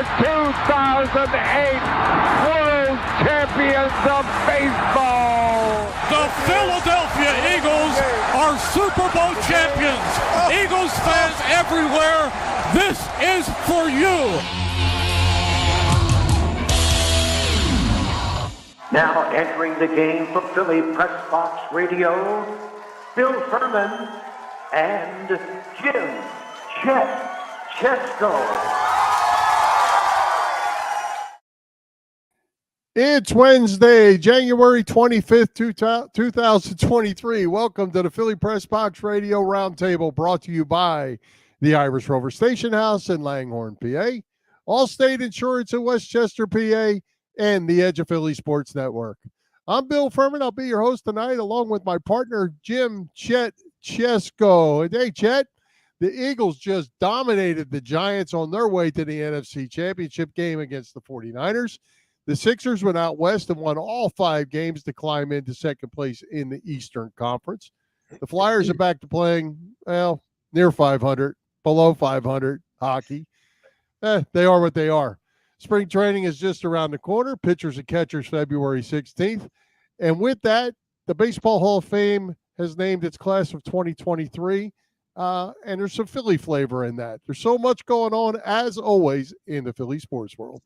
the 2008 World Champions of Baseball. The Philadelphia Eagles are Super Bowl champions. Eagles fans everywhere, this is for you. Now entering the game for Philly Pressbox Radio, Bill Furman and Jim Chet Chesko. It's Wednesday, January 25th, 2023. Welcome to the Philly Pressbox Radio Roundtable, brought to you by the Irish Rover Station House in Langhorne, PA, Allstate Insurance in Westchester, PA, and the Edge of Philly Sports Network. I'm Bill Furman. I'll be your host tonight, along with my partner, Jim Chet Chesko. And hey, Chet, the Eagles just dominated the Giants on their way to the NFC Championship game against the 49ers. The Sixers went out west and won all 5 games to climb into second place in the Eastern Conference. The Flyers are back to playing, well, near 500, below 500 hockey. They are what they are. Spring training is just around the corner. Pitchers and catchers February 16th. And with that, the Baseball Hall of Fame has named its class of 2023. And there's some Philly flavor in that. There's so much going on, as always, in the Philly sports world.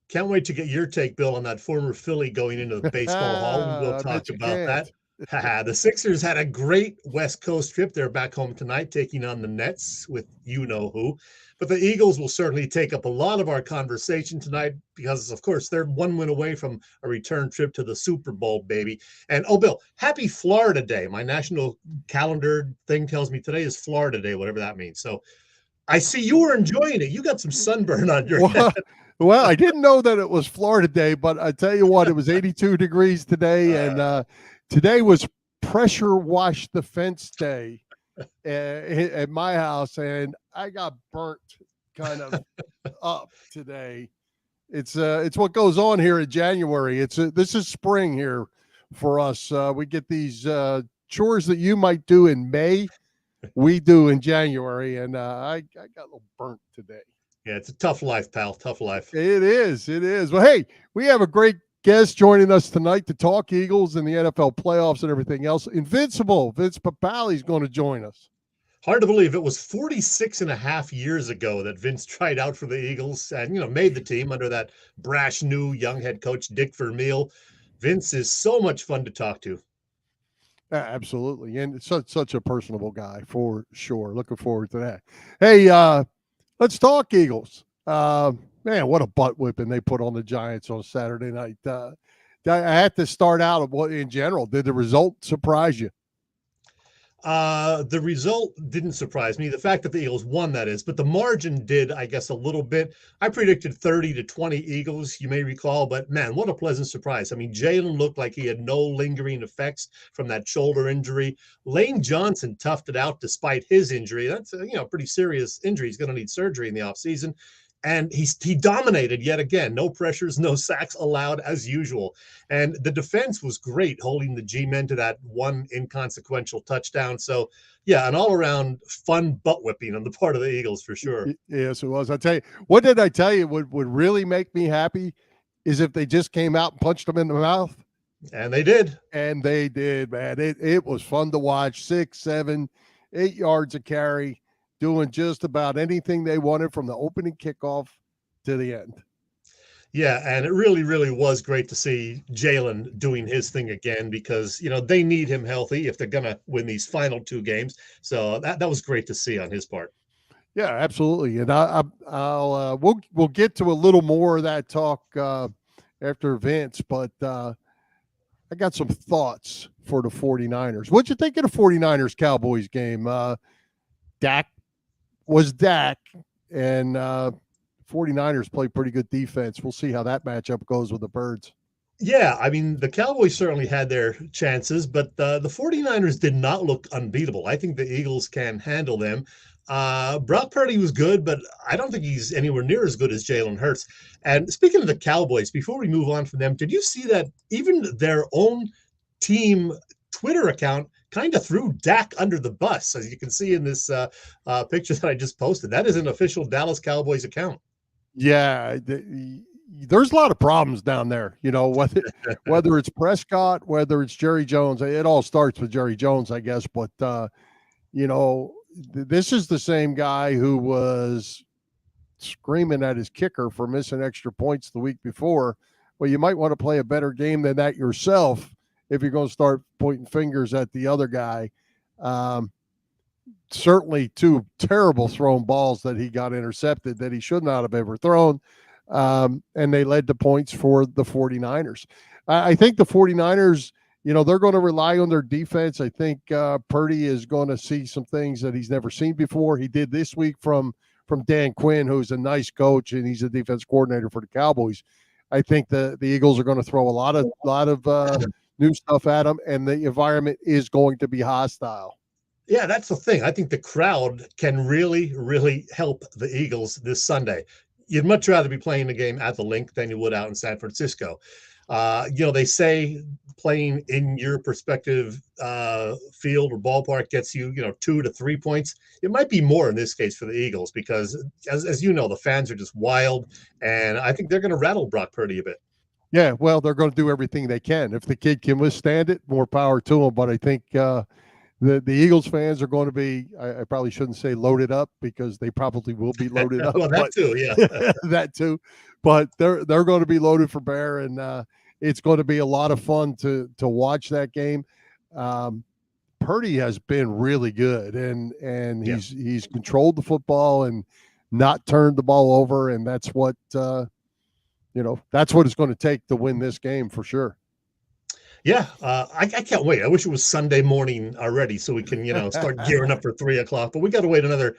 Can't wait to get your take, Bill, on that former Philly going into the Baseball Hall. We'll talk about that. The Sixers had a great West Coast trip. They're back home tonight taking on the Nets with you-know-who. But the Eagles will certainly take up a lot of our conversation tonight because, of course, they're one win away from a return trip to the Super Bowl, baby. And, oh, Bill, happy Florida Day. My national calendar thing tells me today is Florida Day, whatever that means. So I see you were enjoying it. You got some sunburn on your head. Well, I didn't know that it was Florida Day, but I tell you what, it was 82 degrees today, and today was pressure wash the fence day at my house, and I got burnt kind of up today. It's what goes on here in January. This is spring here for us. We get these chores that you might do in May, we do in January, and I got a little burnt today. Yeah, it's a tough life, pal. Tough life. It is. Well, hey, we have a great guest joining us tonight to talk Eagles and the NFL playoffs and everything else. Invincible, Vince Papale is going to join us. Hard to believe it was 46 and a half years ago that Vince tried out for the Eagles and, made the team under that brash new young head coach, Dick Vermeil. Vince is so much fun to talk to. Absolutely. And it's such a personable guy for sure. Looking forward to that. Hey, let's talk Eagles. Man, what a butt whipping they put on the Giants on Saturday night. I had to start out in general. Did the result surprise you? The result didn't surprise me. The fact that the Eagles won, that is, but the margin did, I guess, a little bit. I predicted 30-20 Eagles, you may recall, but man, what a pleasant surprise. I mean, Jalen looked like he had no lingering effects from that shoulder injury. Lane Johnson toughed it out despite his injury. That's a pretty serious injury. He's going to need surgery in the offseason. And he dominated yet again. No pressures, no sacks allowed as usual. And the defense was great, holding the G-men to that one inconsequential touchdown. So, yeah, an all-around fun butt whipping on the part of the Eagles for sure. Yes, it was. I tell you, what did I tell you would really make me happy is if they just came out and punched them in the mouth. And they did. And they did, man. It was fun to watch. 6, 7, 8 yards a carry, doing just about anything they wanted from the opening kickoff to the end. Yeah, and it really, really was great to see Jalen doing his thing again because, they need him healthy if they're going to win these final 2 games. So that was great to see on his part. Yeah, absolutely. And we'll get to a little more of that talk after Vince, but I got some thoughts for the 49ers. What'd you think of the 49ers-Cowboys game? Dak was Dak, and 49ers play pretty good defense. We'll see how that matchup goes with the Birds. Yeah, I mean, the Cowboys certainly had their chances, but the 49ers did not look unbeatable. I think the Eagles can handle them. Brock Purdy was good, but I don't think he's anywhere near as good as Jalen Hurts. And speaking of the Cowboys, before we move on from them, did you see that even their own team Twitter account kind of threw Dak under the bus, as you can see in this picture that I just posted? That is an official Dallas Cowboys account. Yeah, there's a lot of problems down there. Whether it's Prescott, whether it's Jerry Jones, it all starts with Jerry Jones, I guess. But this is the same guy who was screaming at his kicker for missing extra points the week before. Well, you might want to play a better game than that yourself if you're going to start pointing fingers at the other guy. Certainly two terrible thrown balls that he got intercepted that he should not have ever thrown. And they led to points for the 49ers. I think the 49ers, they're going to rely on their defense. I think Purdy is going to see some things that he's never seen before. He did this week from Dan Quinn, who's a nice coach, and he's a defense coordinator for the Cowboys. I think the Eagles are going to throw a lot of new stuff at them, and the environment is going to be hostile. Yeah, that's the thing. I think the crowd can really, really help the Eagles this Sunday. You'd much rather be playing the game at the Link than you would out in San Francisco. They say playing in your perspective field or ballpark gets you, 2 to 3 points. It might be more in this case for the Eagles because, as you know, the fans are just wild, and I think they're going to rattle Brock Purdy a bit. Yeah, well, they're going to do everything they can. If the kid can withstand it, more power to him. But I think the Eagles fans are going to be, I probably shouldn't say loaded up because they probably will be loaded up. Well, that too, yeah. That too. But they're going to be loaded for bear, and it's going to be a lot of fun to watch that game. Purdy has been really good, and he's controlled the football and not turned the ball over, and that's what that's what it's going to take to win this game for sure. Yeah, I can't wait. I wish it was Sunday morning already so we can, start gearing up for 3:00. But we got to wait another,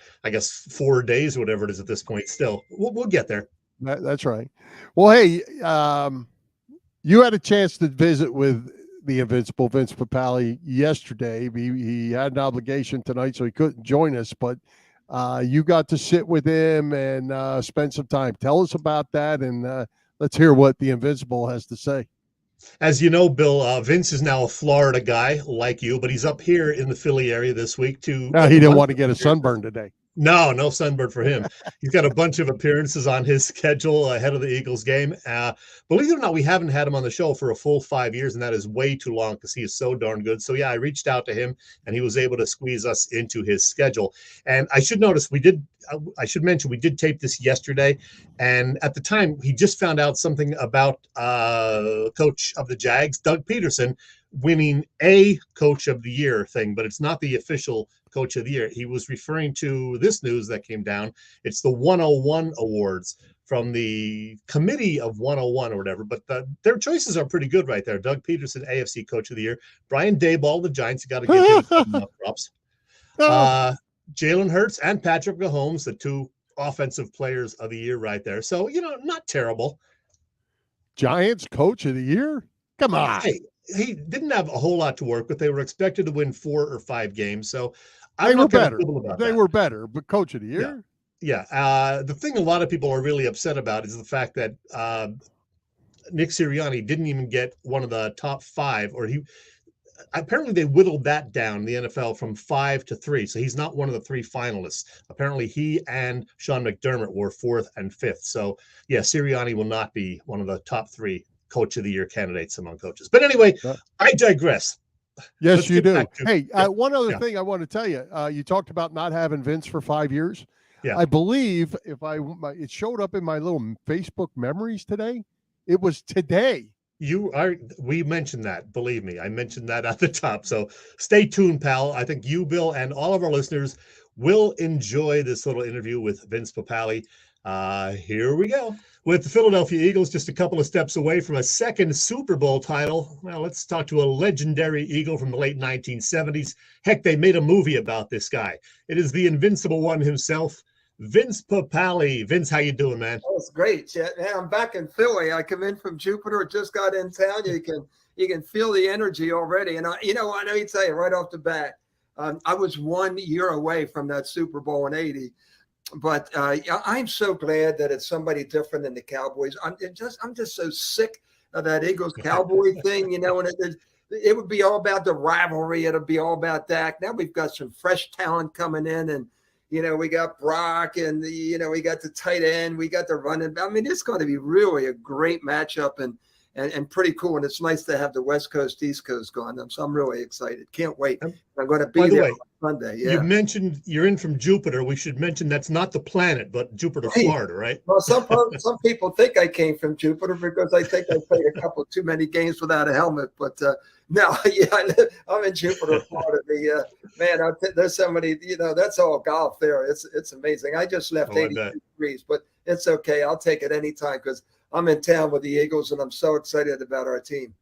4 days or whatever it is at this point. Still, we'll get there. That's right. Well, hey, you had a chance to visit with the invincible Vince Papale yesterday. He had an obligation tonight, so he couldn't join us. But you got to sit with him and spend some time. Tell us about that, and let's hear what the invincible has to say. As you know, Bill, Vince is now a Florida guy like you, but he's up here in the Philly area this week too. No, he didn't want to get a sunburn today. No sunburn for him. He's got a bunch of appearances on his schedule ahead of the Eagles game. Believe it or not, we haven't had him on the show for a full 5 years, and that is way too long because he is so darn good. So, yeah, I reached out to him, and he was able to squeeze us into his schedule. And I should mention we did tape this yesterday, and at the time, he just found out something about coach of the Jags, Doug Peterson, winning a Coach of the Year thing, but it's not the official Coach of the Year. He was referring to this news that came down. It's the 101 awards from the committee of 101 or whatever, but their choices are pretty good right there. Doug Peterson, AFC Coach of the Year. Brian Daboll, the Giants, you got to give him some props. Jalen Hurts and Patrick Mahomes, the two offensive players of the year right there. So, not terrible. Giants Coach of the Year? Come on. Hey, he didn't have a whole lot to work with. They were expected to win 4 or 5 games. So they were better. They were better, but Coach of the Year? Yeah. The thing a lot of people are really upset about is the fact that Nick Sirianni didn't even get one of the top 5, or apparently they whittled that down, the NFL, from 5 to 3. So he's not one of the 3 finalists. Apparently he and Sean McDermott were 4th and 5th. So yeah, Sirianni will not be one of the top 3 Coach of the Year candidates among coaches. But anyway, I digress. Yes, you do. Hey, one other thing I want to tell you. You talked about not having Vince for 5 years. Yeah. I believe it showed up in my little Facebook memories today. It was today. We mentioned that. Believe me, I mentioned that at the top. So stay tuned, pal. I think you, Bill, and all of our listeners will enjoy this little interview with Vince Papale. Here we go. With the Philadelphia Eagles just a couple of steps away from a second Super Bowl title, well, let's talk to a legendary Eagle from the late 1970s. Heck, they made a movie about this guy. It is the invincible one himself, Vince Papale. Vince, how you doing, man? Oh, it's great, Chet. Hey, I'm back in Philly. I come in from Jupiter, just got in town. You can feel the energy already. And I know you tell you right off the bat, I was 1 year away from that Super Bowl in '80. But I'm so glad that it's somebody different than the Cowboys. I'm just so sick of that Eagles Cowboy thing, and it would be all about the rivalry. It'll be all about that. Now we've got some fresh talent coming in, and We got Brock, and we got the tight end, we got the running. I mean, it's going to be really a great matchup and pretty cool. And it's nice to have the West Coast, East Coast going. So I'm really excited. Can't wait. I'm going to be there on Sunday. Yeah. You mentioned you're in from Jupiter. We should mention that's not the planet, but Jupiter, Florida, right? Well, some people think I came from Jupiter because I think I played a couple too many games without a helmet. But no, yeah, I'm in Jupiter, Florida. There's so many. That's all golf there. It's amazing. I just left 82 degrees, but it's okay. I'll take it anytime because I'm in town with the Eagles, and I'm so excited about our team.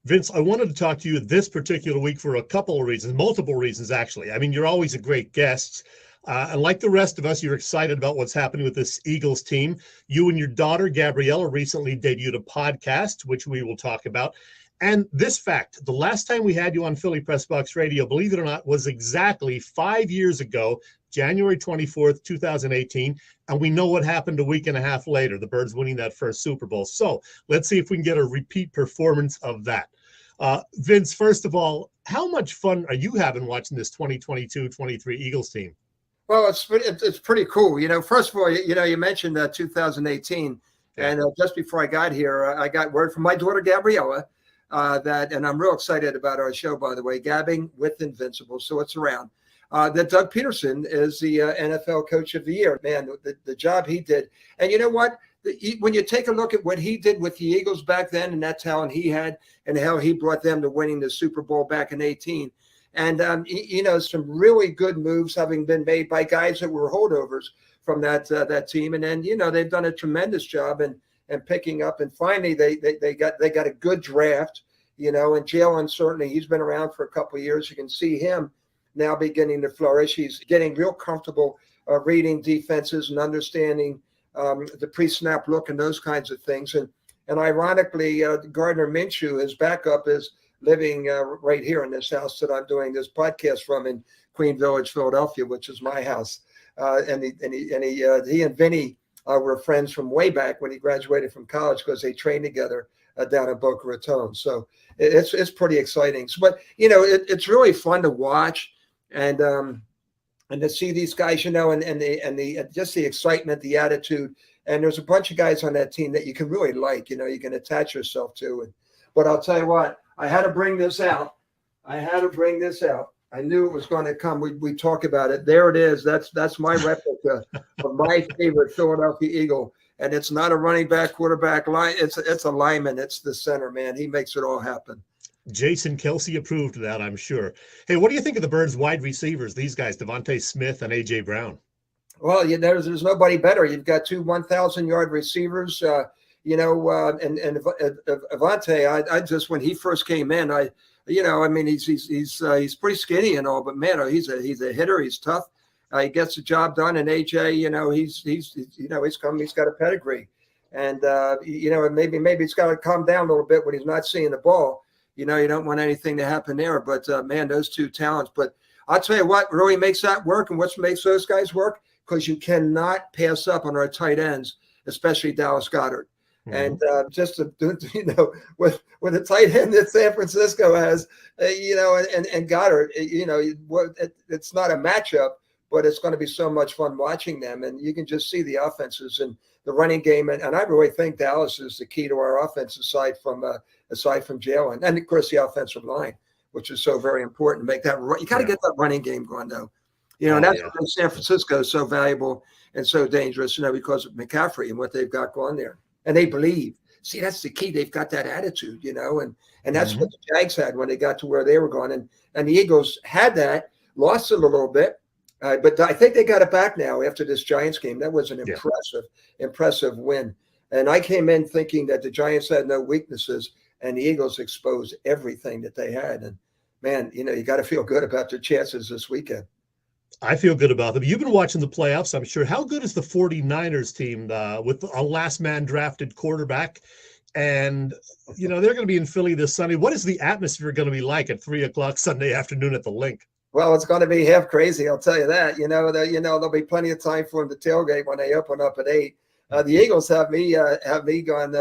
Vince, I wanted to talk to you this particular week for a couple of reasons, multiple reasons, actually. I mean, you're always a great guest. And like the rest of us, you're excited about what's happening with this Eagles team. You and your daughter, Gabriella, recently debuted a podcast, which we will talk about. And this fact, the last time we had you on Philly Pressbox Radio, believe it or not, was exactly 5 years ago, January 24th, 2018. And we know what happened a week and a half later, the Birds winning that first Super Bowl. So let's see if we can get a repeat performance of that. Vince, first of all, how much fun are you having watching this 2022-23 Eagles team? Well, it's pretty cool. First of all, you mentioned 2018. Yeah. And just before I got here, I got word from my daughter, Gabriella, and I'm real excited about our show, by the way, Gabbing with Invincible. So it's around. That Doug Peterson is the NFL Coach of the Year. Man, the job he did. And you know what? When you take a look at what he did with the Eagles back then and that talent he had and how he brought them to winning the Super Bowl back in 2018. And, some really good moves having been made by guys that were holdovers from that team. And then, they've done a tremendous job and picking up. And finally, they got a good draft, and Jalen, certainly, he's been around for a couple of years. You can see him now beginning to flourish. He's getting real comfortable reading defenses and understanding the pre-snap look and those kinds of things. And ironically, Gardner Minshew, his backup, is living right here in this house that I'm doing this podcast from in Queen Village, Philadelphia, which is my house. He and Vinny were friends from way back when he graduated from college because they trained together down in Boca Raton. So it's pretty exciting. But it's really fun to watch and to see these guys, and the just the excitement, the attitude. And there's a bunch of guys on that team that you can really like. You can attach yourself to. But I'll tell you what, I had to bring this out. I knew it was going to come. We talk about it. There it is. That's my replica of my favorite Philadelphia Eagle. And it's not a running back, quarterback line. It's a lineman. It's the center, man. He makes it all happen. Jason Kelsey approved of that, I'm sure. Hey, what do you think of the Birds wide receivers, these guys, Devontae Smith and A.J. Brown? Well, there's nobody better. You've got two 1,000-yard receivers, and Avante, I just, when he first came in, he's pretty skinny and all, but man, he's a hitter. He's tough. He gets the job done. And AJ, he's got a pedigree, and maybe he's got to calm down a little bit when he's not seeing the ball. You don't want anything to happen there, but man, those two talents. But I'll tell you what really makes that work, and what makes those guys work, because you cannot pass up on our tight ends, especially Dallas Goedert. And just to, with the tight end that San Francisco has, and Goddard, it's not a matchup, but it's going to be so much fun watching them. And you can just see the offenses and the running game. And I really think Dallas is the key to our offense aside from Jalen. And of course the offensive line, which is so very important to make that. You got to get that running game going though. And that's why San Francisco is so valuable and so dangerous, because of McCaffrey and what they've got going there. And they believe. See, that's the key. They've got that attitude, and that's what the Jags had when they got to where they were going. And the Eagles had that, lost it a little bit, but I think they got it back now after this Giants game. That was an impressive win. And I came in thinking that the Giants had no weaknesses, and the Eagles exposed everything that they had. And, man, you got to feel good about their chances this weekend. I feel good about them. You've been watching the playoffs, I'm sure. How good is the 49ers team with a last man drafted quarterback? And, they're going to be in Philly this Sunday. What is the atmosphere going to be like at 3:00 Sunday afternoon at the Link? Well, it's going to be half crazy, I'll tell you that. There'll be plenty of time for them to tailgate when they open up at 8. The Eagles have me going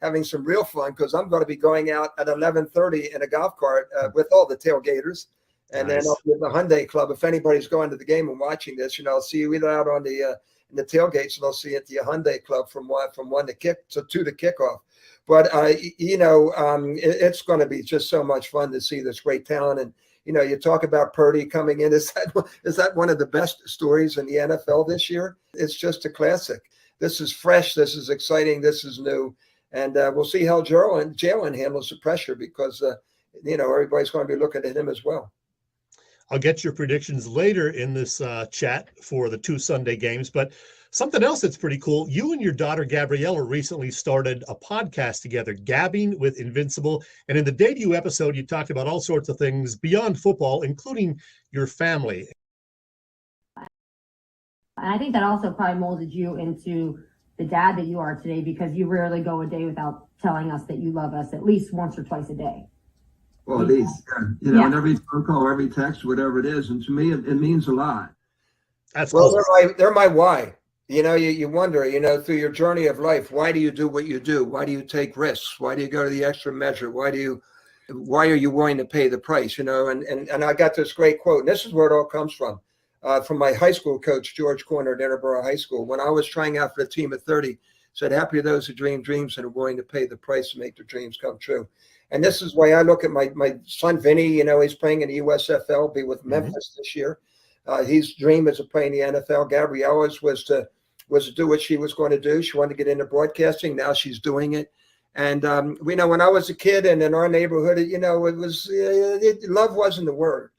having some real fun, because I'm going to be going out at 11:30 in a golf cart with all the tailgaters. And Nice. then up with the Hyundai Club, if anybody's going to the game and watching this, I'll see you either out on the in the tailgates, and I'll see you at the Hyundai Club from one to kick to two to kickoff. But it's going to be just so much fun to see this great talent. And you talk about Purdy coming in. Is that one of the best stories in the NFL this year? It's just a classic. This is fresh. This is exciting. This is new. And we'll see how Jalen handles the pressure because, everybody's going to be looking at him as well. I'll get your predictions later in this chat for the 2 Sunday games. But something else that's pretty cool, you and your daughter Gabriella recently started a podcast together, Gabbing with Invincible. And in the debut episode, you talked about all sorts of things beyond football, including your family. And I think that also probably molded you into the dad that you are today, because you rarely go a day without telling us that you love us at least once or twice a day. Well, at least, and every phone call, every text, whatever it is. And to me, it means a lot. That's well, cool. they're my why. You wonder, through your journey of life, why do you do what you do? Why do you take risks? Why do you go to the extra measure? Why are you willing to pay the price? And I got this great quote, and this is where it all comes from my high school coach, George Corner at Interboro High School. When I was trying out for the team at 30, said, happy are those who dream dreams and are willing to pay the price to make their dreams come true. And this is why I look at my son, Vinny, he's playing in the USFL, be with Memphis this year. His dream is to play in the NFL. Gabriella's was to do what she was going to do. She wanted to get into broadcasting. Now she's doing it. And, when I was a kid and in our neighborhood, love wasn't the word.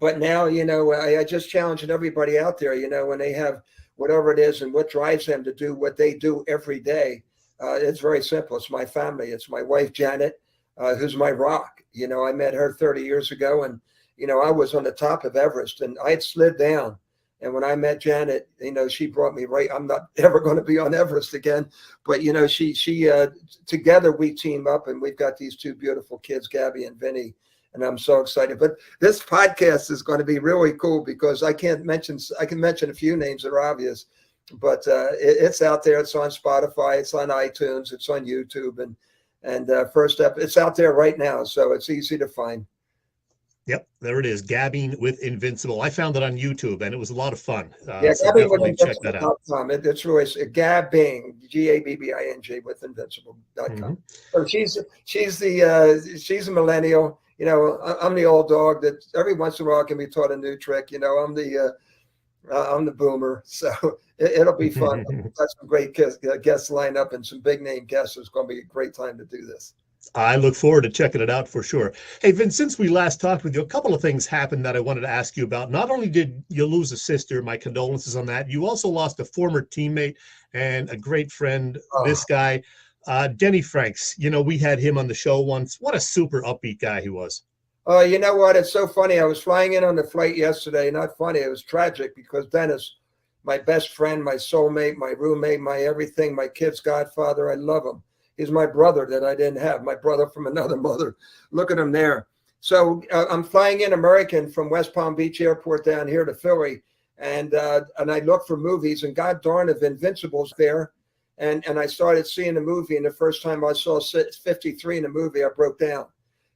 But now, I just challenge everybody out there, when they have whatever it is and what drives them to do what they do every day. It's very simple. It's my family. It's my wife, Janet, who's my rock. I met her 30 years ago, and, I was on the top of Everest, and I had slid down. And when I met Janet, she brought me right. I'm not ever going to be on Everest again. But, she together we team up, and we've got these 2 beautiful kids, Gabby and Vinny. And I'm so excited. But this podcast is going to be really cool because I can mention a few names that are obvious. But it's out there. It's on Spotify. It's on iTunes. It's on YouTube. And first step, it's out there right now. So it's easy to find. Yep, there it is. Gabbing with Invincible. I found it on YouTube, and it was a lot so Gabbing definitely check that out. It's really Gabbing, Gabbing with Invincible.com. So she's a millennial. I'm the old dog that every once in a while can be taught a new trick. I'm the boomer, so it'll be fun. Got some great guests lined up and some big name guests. It's going to be a great time to do this. I look forward to checking it out for sure. Hey, Vince, since we last talked with you, a couple of things happened that I wanted to ask you about. Not only did you lose a sister, my condolences on that, you also lost a former teammate and a great friend, this guy, Denny Franks. We had him on the show once. What a super upbeat guy he was. Oh, you know what? It's so funny. I was flying in on the flight yesterday. Not funny. It was tragic because Dennis, my best friend, my soulmate, my roommate, my everything, my kid's godfather, I love him. He's my brother that I didn't have, my brother from another mother. Look at him there. So I'm flying in American from West Palm Beach Airport down here to Philly. And I look for movies, and God darn if Invincible's there. And I started seeing the movie, and the first time I saw 53 in the movie, I broke down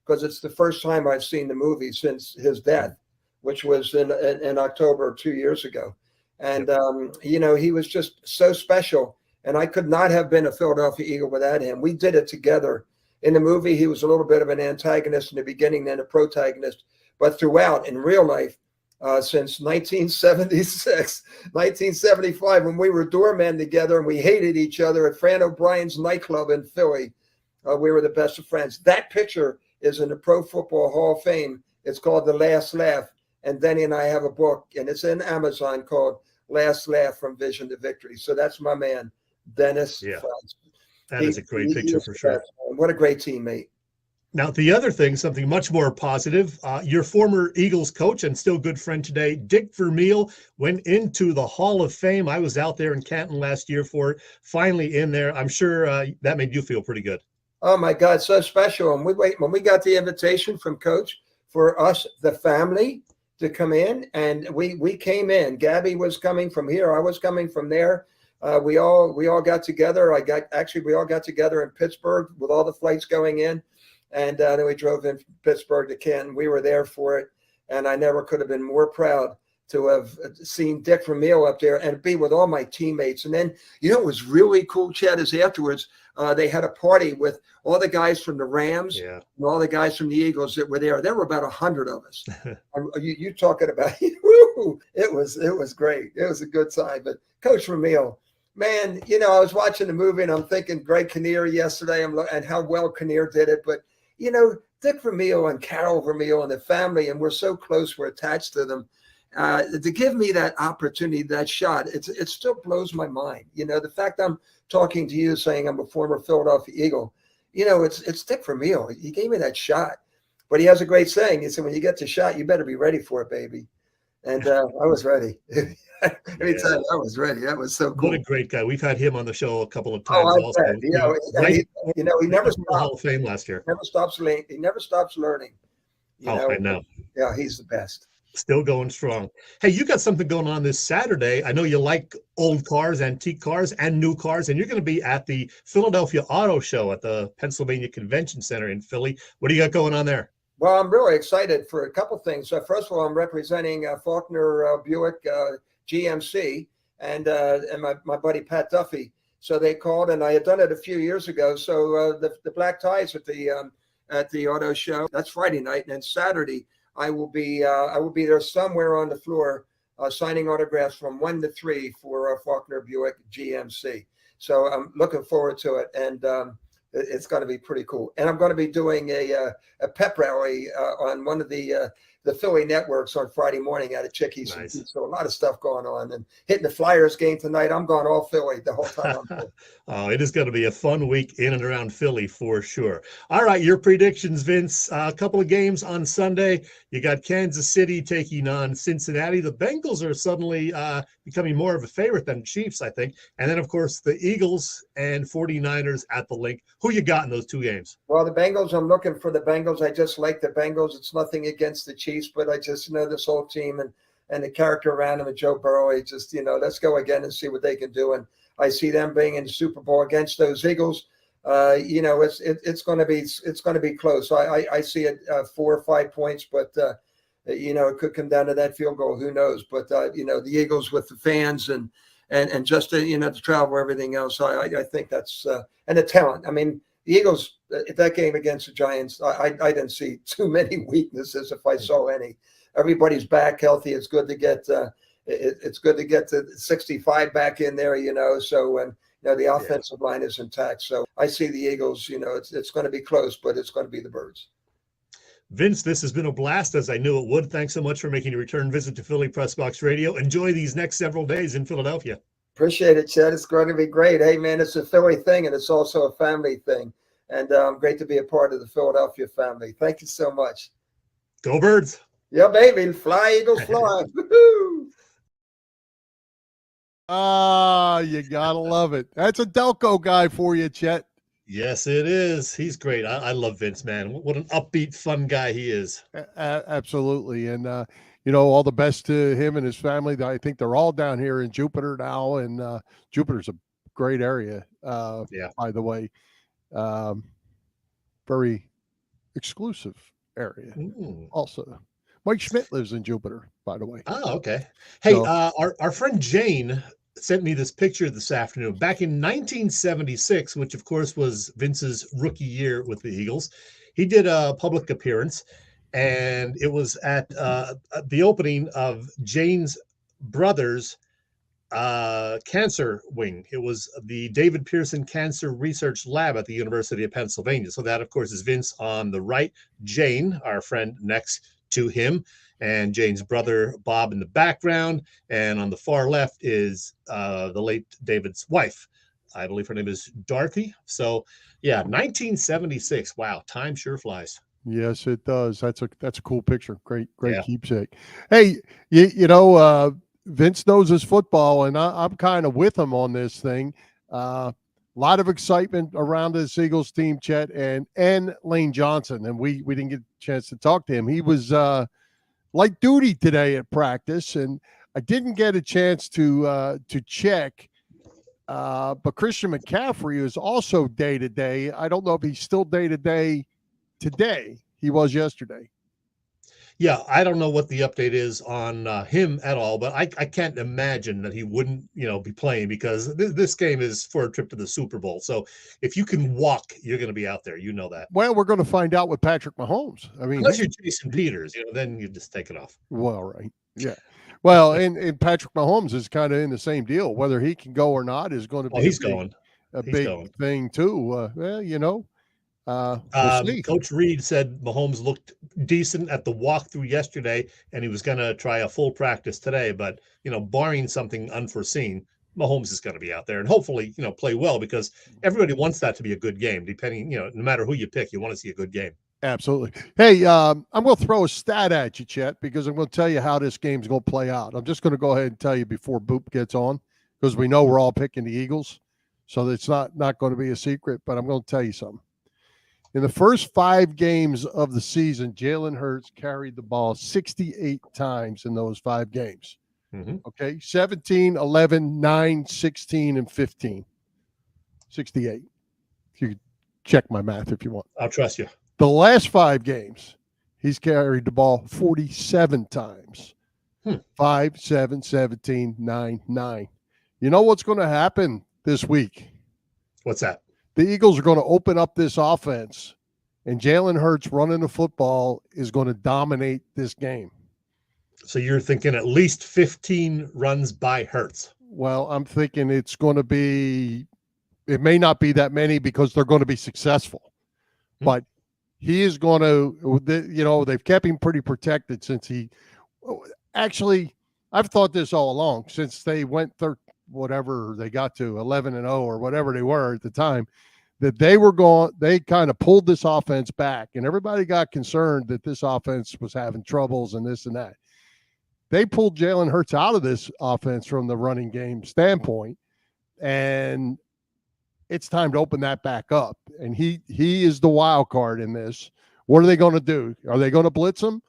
because it's the first time I've seen the movie since his death, which was in October 2 years ago. And, he was just so special. And I could not have been a Philadelphia Eagle without him. We did it together. In the movie, he was a little bit of an antagonist in the beginning, then a protagonist. But throughout, in real life, since 1976, 1975, when we were doormen together and we hated each other at Fran O'Brien's nightclub in Philly, we were the best of friends. That picture is in the Pro Football Hall of Fame. It's called The Last Laugh. And Denny and I have a book, and it's in Amazon called Last Laugh from Vision to Victory. So that's my man, Dennis. Yeah, that is a great picture for sure. What a great teammate. Now, the other thing, something much more positive, your former Eagles coach and still good friend today, Dick Vermeil, went into the Hall of Fame. I was out there in Canton last year for it, finally in there. I'm sure that made you feel pretty good. Oh, my God, so special. And when we got the invitation from Coach for us, the family, to come in, and we came in. Gabby was coming from here. I was coming from there. We all got together. We all got together in Pittsburgh with all the flights going in. And then we drove in from Pittsburgh to Canton. We were there for it. and I never could have been more proud to have seen Dick Vermeil up there and be with all my teammates. And then, what was really cool, Chad, is afterwards they had a party with all the guys from the Rams and all the guys from the Eagles that were there. There were about 100 of us. you talking about it was great. It was a good time. But Coach Vermeil, man, I was watching the movie and I'm thinking Greg Kinnear yesterday and how well Kinnear did it. But, Dick Vermeil and Carol Vermeil and the family, and we're so close, we're attached to them. To give me that opportunity, that shot, it still blows my mind. The fact I'm talking to you saying I'm a former Philadelphia Eagle, it's Dick Vermeil. He gave me that shot. But he has a great saying. He said, when you get the shot, you better be ready for it, baby. And I was ready. Let me tell you, I was ready. That was so cool. What a great guy. We've had him on the show a couple of times also. He never stopped. Hall of Fame last year. He never stops learning. I know. Yeah, he's the best. Still going strong. Hey, you got something going on this Saturday. I know you like old cars, antique cars, and new cars, and you're going to be at the Philadelphia Auto Show at the Pennsylvania Convention Center in Philly. What do you got going on there? Well, I'm really excited for a couple things. First of all, I'm representing Faulkner Buick GMC and my buddy Pat Duffy. So they called, and I had done it a few years ago. So the black ties at the auto show. That's Friday night, and then Saturday I will be there somewhere on the floor signing autographs from 1 to 3 for Faulkner Buick GMC. So I'm looking forward to it, and it's going to be pretty cool. And I'm going to be doing a pep rally on one of the Philly networks on Friday morning out of Chickies. Nice. So a lot of stuff going on, and hitting the Flyers game tonight. I'm going all Philly the whole time. Oh, it is going to be a fun week in and around Philly for sure. All right, your predictions, Vince. A couple of games on Sunday. You got Kansas City taking on Cincinnati. The Bengals are suddenly becoming more of a favorite than Chiefs, I think. And then, of course, the Eagles and 49ers at the Link. Who you got in those two games? Well, the Bengals, I'm looking for the Bengals. I just like the Bengals. It's nothing against the Chiefs, but I just know this whole team and the character around them and Joe Burrow. Let's go again and see what they can do. And I see them being in the Super Bowl against those Eagles. It's going to be close. I see it 4 or 5 points, but it could come down to that field goal. Who knows? But the Eagles with the fans and just the travel, everything else. I think that's and the talent. I mean, the Eagles, that game against the Giants, I didn't see too many weaknesses if I saw any. Everybody's back healthy. It's good to get it's good to get to 65 back in there, So and the offensive line is intact. So I see the Eagles. It's going to be close, but it's going to be the Birds. Vince, this has been a blast, as I knew it would. Thanks so much for making a return visit to Philly Pressbox Radio. Enjoy these next several days in Philadelphia. Appreciate it, Chet. It's going to be great. Hey, man, it's a Philly thing, and it's also a family thing. And great to be a part of the Philadelphia family. Thank you so much. Go Birds. Yeah, baby. Fly, Eagles, fly. Woo-hoo. You got to love it. That's a Delco guy for you, Chet. Yes, it is. He's great. I love Vince, man. What an upbeat, fun guy he is. Absolutely. And, all the best to him and his family. I think they're all down here in Jupiter now. And Jupiter's a great area, by the way. Very exclusive area also. Mike Schmidt lives in Jupiter, by the way. Oh, okay. Hey, so, our friend Jane sent me this picture this afternoon. Back in 1976, which of course was Vince's rookie year with the Eagles, he did a public appearance, and it was at the opening of Jane's brother's cancer wing. It was the David Pearson Cancer Research Lab at the University of Pennsylvania. So that, of course, is Vince on the right, Jane, our friend, next to him, and Jane's brother Bob in the background, and on the far left is the late David's wife. I believe her name is Dorothy. So yeah, 1976. Wow, time sure flies. Yes, it does. That's a cool picture. Great keepsake. Hey, Vince knows his football, and I'm kind of with him on this thing. A lot of excitement around this Eagles team, Chet, and Lane Johnson. And we didn't get a chance to talk to him. He was light duty today at practice, and I didn't get a chance to check. But Christian McCaffrey is also day-to-day. I don't know if he's still day-to-day today. He was yesterday. Yeah, I don't know what the update is on him at all, but I can't imagine that he wouldn't, be playing because this game is for a trip to the Super Bowl. So if you can walk, you're going to be out there. You know that. Well, we're going to find out with Patrick Mahomes. I mean, Unless you're Jason Peters, then you just take it off. Well, right. Yeah. Well, and Patrick Mahomes is kind of in the same deal. Whether he can go or not is going to be a big thing too. We'll see. Coach Reed said Mahomes looked decent at the walkthrough yesterday, and he was going to try a full practice today. But barring something unforeseen, Mahomes is going to be out there and hopefully play well because everybody wants that to be a good game. Depending, no matter who you pick, you want to see a good game. Absolutely. Hey, I'm going to throw a stat at you, Chet, because I'm going to tell you how this game's going to play out. I'm just going to go ahead and tell you before Boop gets on, because we know we're all picking the Eagles, so it's not going to be a secret. But I'm going to tell you something. In the first 5 games of the season, Jalen Hurts carried the ball 68 times in those 5 games. Mm-hmm. Okay, 17, 11, 9, 16, and 15. 68. You can check my math if you want. I'll trust you. The last 5 games, he's carried the ball 47 times. 5, 7, 17, 9, 9. You know what's going to happen this week? What's that? The Eagles are going to open up this offense, and Jalen Hurts running the football is going to dominate this game. So you're thinking at least 15 runs by Hurts. Well, I'm thinking it's going to be – it may not be that many because they're going to be successful. But he is going to – they've kept him pretty protected since he – actually, I've thought this all along since they went whatever they got to 11-0 or whatever they were at the time, that they kind of pulled this offense back, and everybody got concerned that this offense was having troubles and this and that. They pulled Jalen Hurts out of this offense from the running game standpoint, and it's time to open that back up. And he is the wild card in this. What are they going to do? Are they going to blitz him?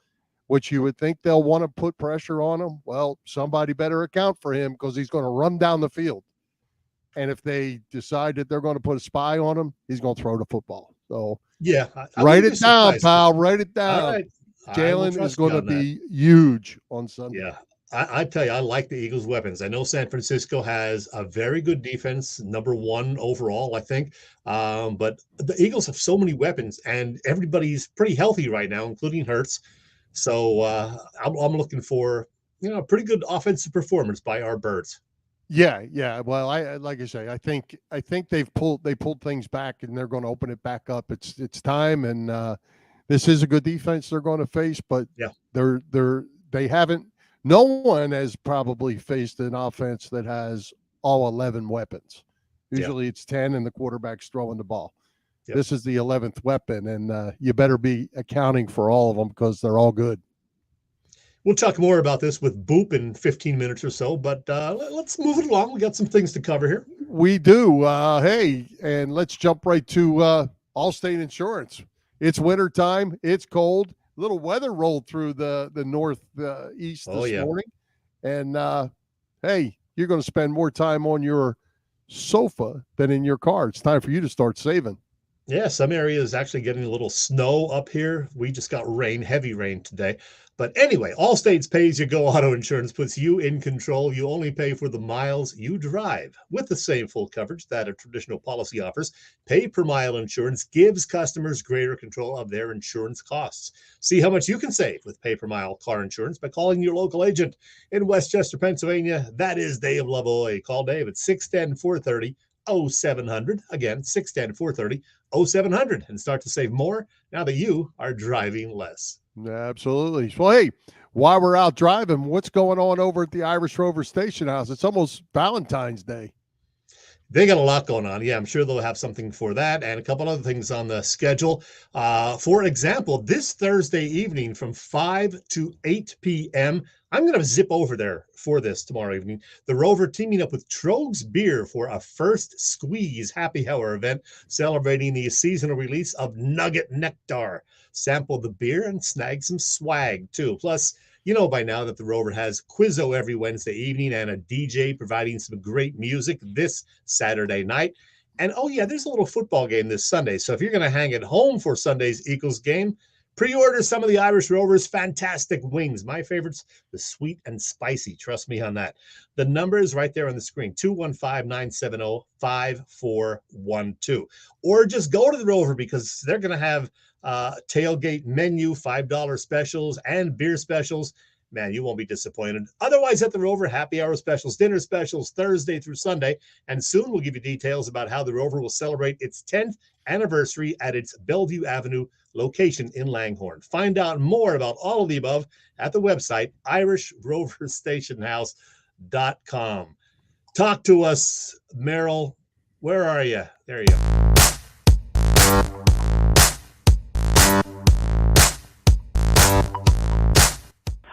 Which you would think they'll want to put pressure on him. Well, somebody better account for him because he's going to run down the field. And if they decide that they're going to put a spy on him, he's going to throw the football. So yeah, write it down, pal. Write it down. Right. Jalen is going to be huge on Sunday. Yeah, I tell you, I like the Eagles' weapons. I know San Francisco has a very good defense, number 1 overall, I think. But the Eagles have so many weapons, and everybody's pretty healthy right now, including Hurts. So I'm looking for a pretty good offensive performance by our Birds. Yeah. Well, like I say, I think they pulled things back, and they're going to open it back up. It's time, and this is a good defense they're going to face, but they haven't. No one has probably faced an offense that has all 11 weapons. Usually it's 10, and the quarterback's throwing the ball. Yep. This is the 11th weapon, and you better be accounting for all of them because they're all good. We'll talk more about this with Boop in 15 minutes or so, but let's move it along. We got some things to cover here. We do. Hey, and let's jump right to Allstate Insurance. It's wintertime. It's cold. A little weather rolled through the northeast this morning. And, hey, you're going to spend more time on your sofa than in your car. It's time for you to start saving. Yeah, some areas actually getting a little snow up here. We just got rain, heavy rain today. But anyway, Allstate's pay-as-you-go auto insurance puts you in control. You only pay for the miles you drive. With the same full coverage that a traditional policy offers, pay-per-mile insurance gives customers greater control of their insurance costs. See how much you can save with pay-per-mile car insurance by calling your local agent in Westchester, Pennsylvania. That is Dave Lavoie. Call Dave at 610-430-0700. Again, 610-430-0700 and start to save more now that you are driving less. Absolutely. Well, hey, while we're out driving, what's going on over at the Irish Rover Station House? It's almost Valentine's Day. They got a lot going on. Yeah, I'm sure they'll have something for that and a couple other things on the schedule. For example, this Thursday evening from 5 to 8 p.m., I'm going to zip over there for this tomorrow evening. The Rover teaming up with Trogs Beer for a First Squeeze happy hour event celebrating the seasonal release of Nugget Nectar. Sample the beer and snag some swag, too. Plus, you know by now that the Rover has Quizzo every Wednesday evening and a DJ providing some great music this Saturday night. And, oh, yeah, there's a little football game this Sunday. So if you're going to hang at home for Sunday's Eagles game, Pre-order some of the Irish Rovers' fantastic wings. My favorites, the sweet and spicy. Trust me on that. The number is right there on the screen, 215-970-5412. Or just go to the Rover because they're going to have tailgate menu, $5 specials, and beer specials. Man, you won't be disappointed. Otherwise, at the Rover, happy hour specials, dinner specials, Thursday through Sunday. And soon we'll give you details about how the Rover will celebrate its 10th anniversary at its Bellevue Avenue location in Langhorne. Find out more about all of the above at the website, IrishRoverStationHouse.com. Talk to us, Merrill. Where are you? There you go.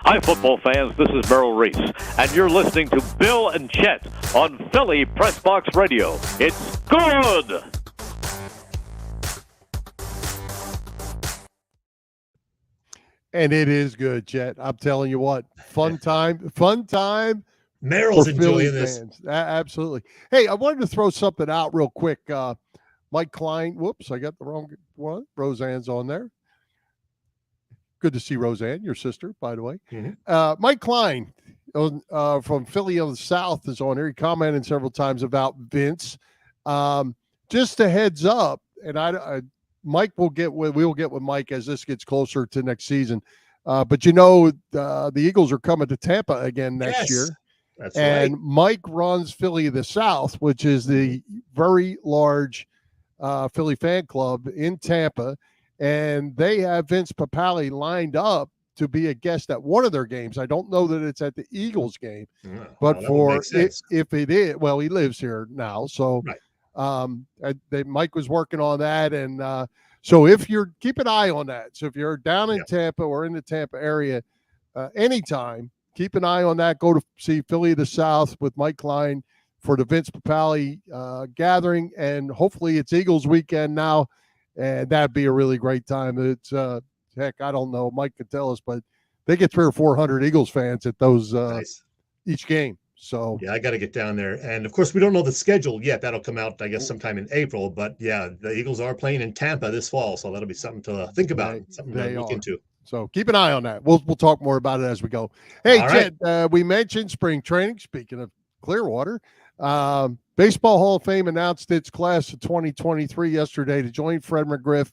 Hi, football fans. This is Merrill Reese, and you're listening to Bill and Chet on Philly Pressbox Radio. It's good! And it is good, Chet. I'm telling you what, fun time. Merrill's enjoying this. Fans. Absolutely. Hey, I wanted to throw something out real quick. Mike Klein. Whoops, I got the wrong one. Roseanne's on there. Good to see Roseanne, your sister, by the way. Mm-hmm. Mike Klein from Philly of the South is on here. He commented several times about Vince. Just a heads up, and Mike we'll get with Mike as this gets closer to next season. But the Eagles are coming to Tampa again next year. That's and right. Mike runs Philly of the South, which is the very large Philly fan club in Tampa. And they have Vince Papale lined up to be a guest at one of their games. I don't know that it's at the Eagles game, but if it is, well, he lives here now. So Mike was working on that. And so if you're, keep an eye on that. So if you're down in Tampa or in the Tampa area anytime, keep an eye on that. Go to see Philly of the South with Mike Klein for the Vince Papale gathering. And hopefully it's Eagles weekend now. And that'd be a really great time. It's heck, I don't know. Mike could tell us, but they get 300 or 400 Eagles fans at those each game. So yeah, I got to get down there. And of course, we don't know the schedule yet. That'll come out, I guess, sometime in April. But yeah, the Eagles are playing in Tampa this fall, so that'll be something to think about, something to look into. So keep an eye on that. We'll talk more about it as we go. Hey, Chet, we mentioned spring training. Speaking of Clearwater. Baseball Hall of Fame announced its class of 2023 yesterday to join Fred McGriff,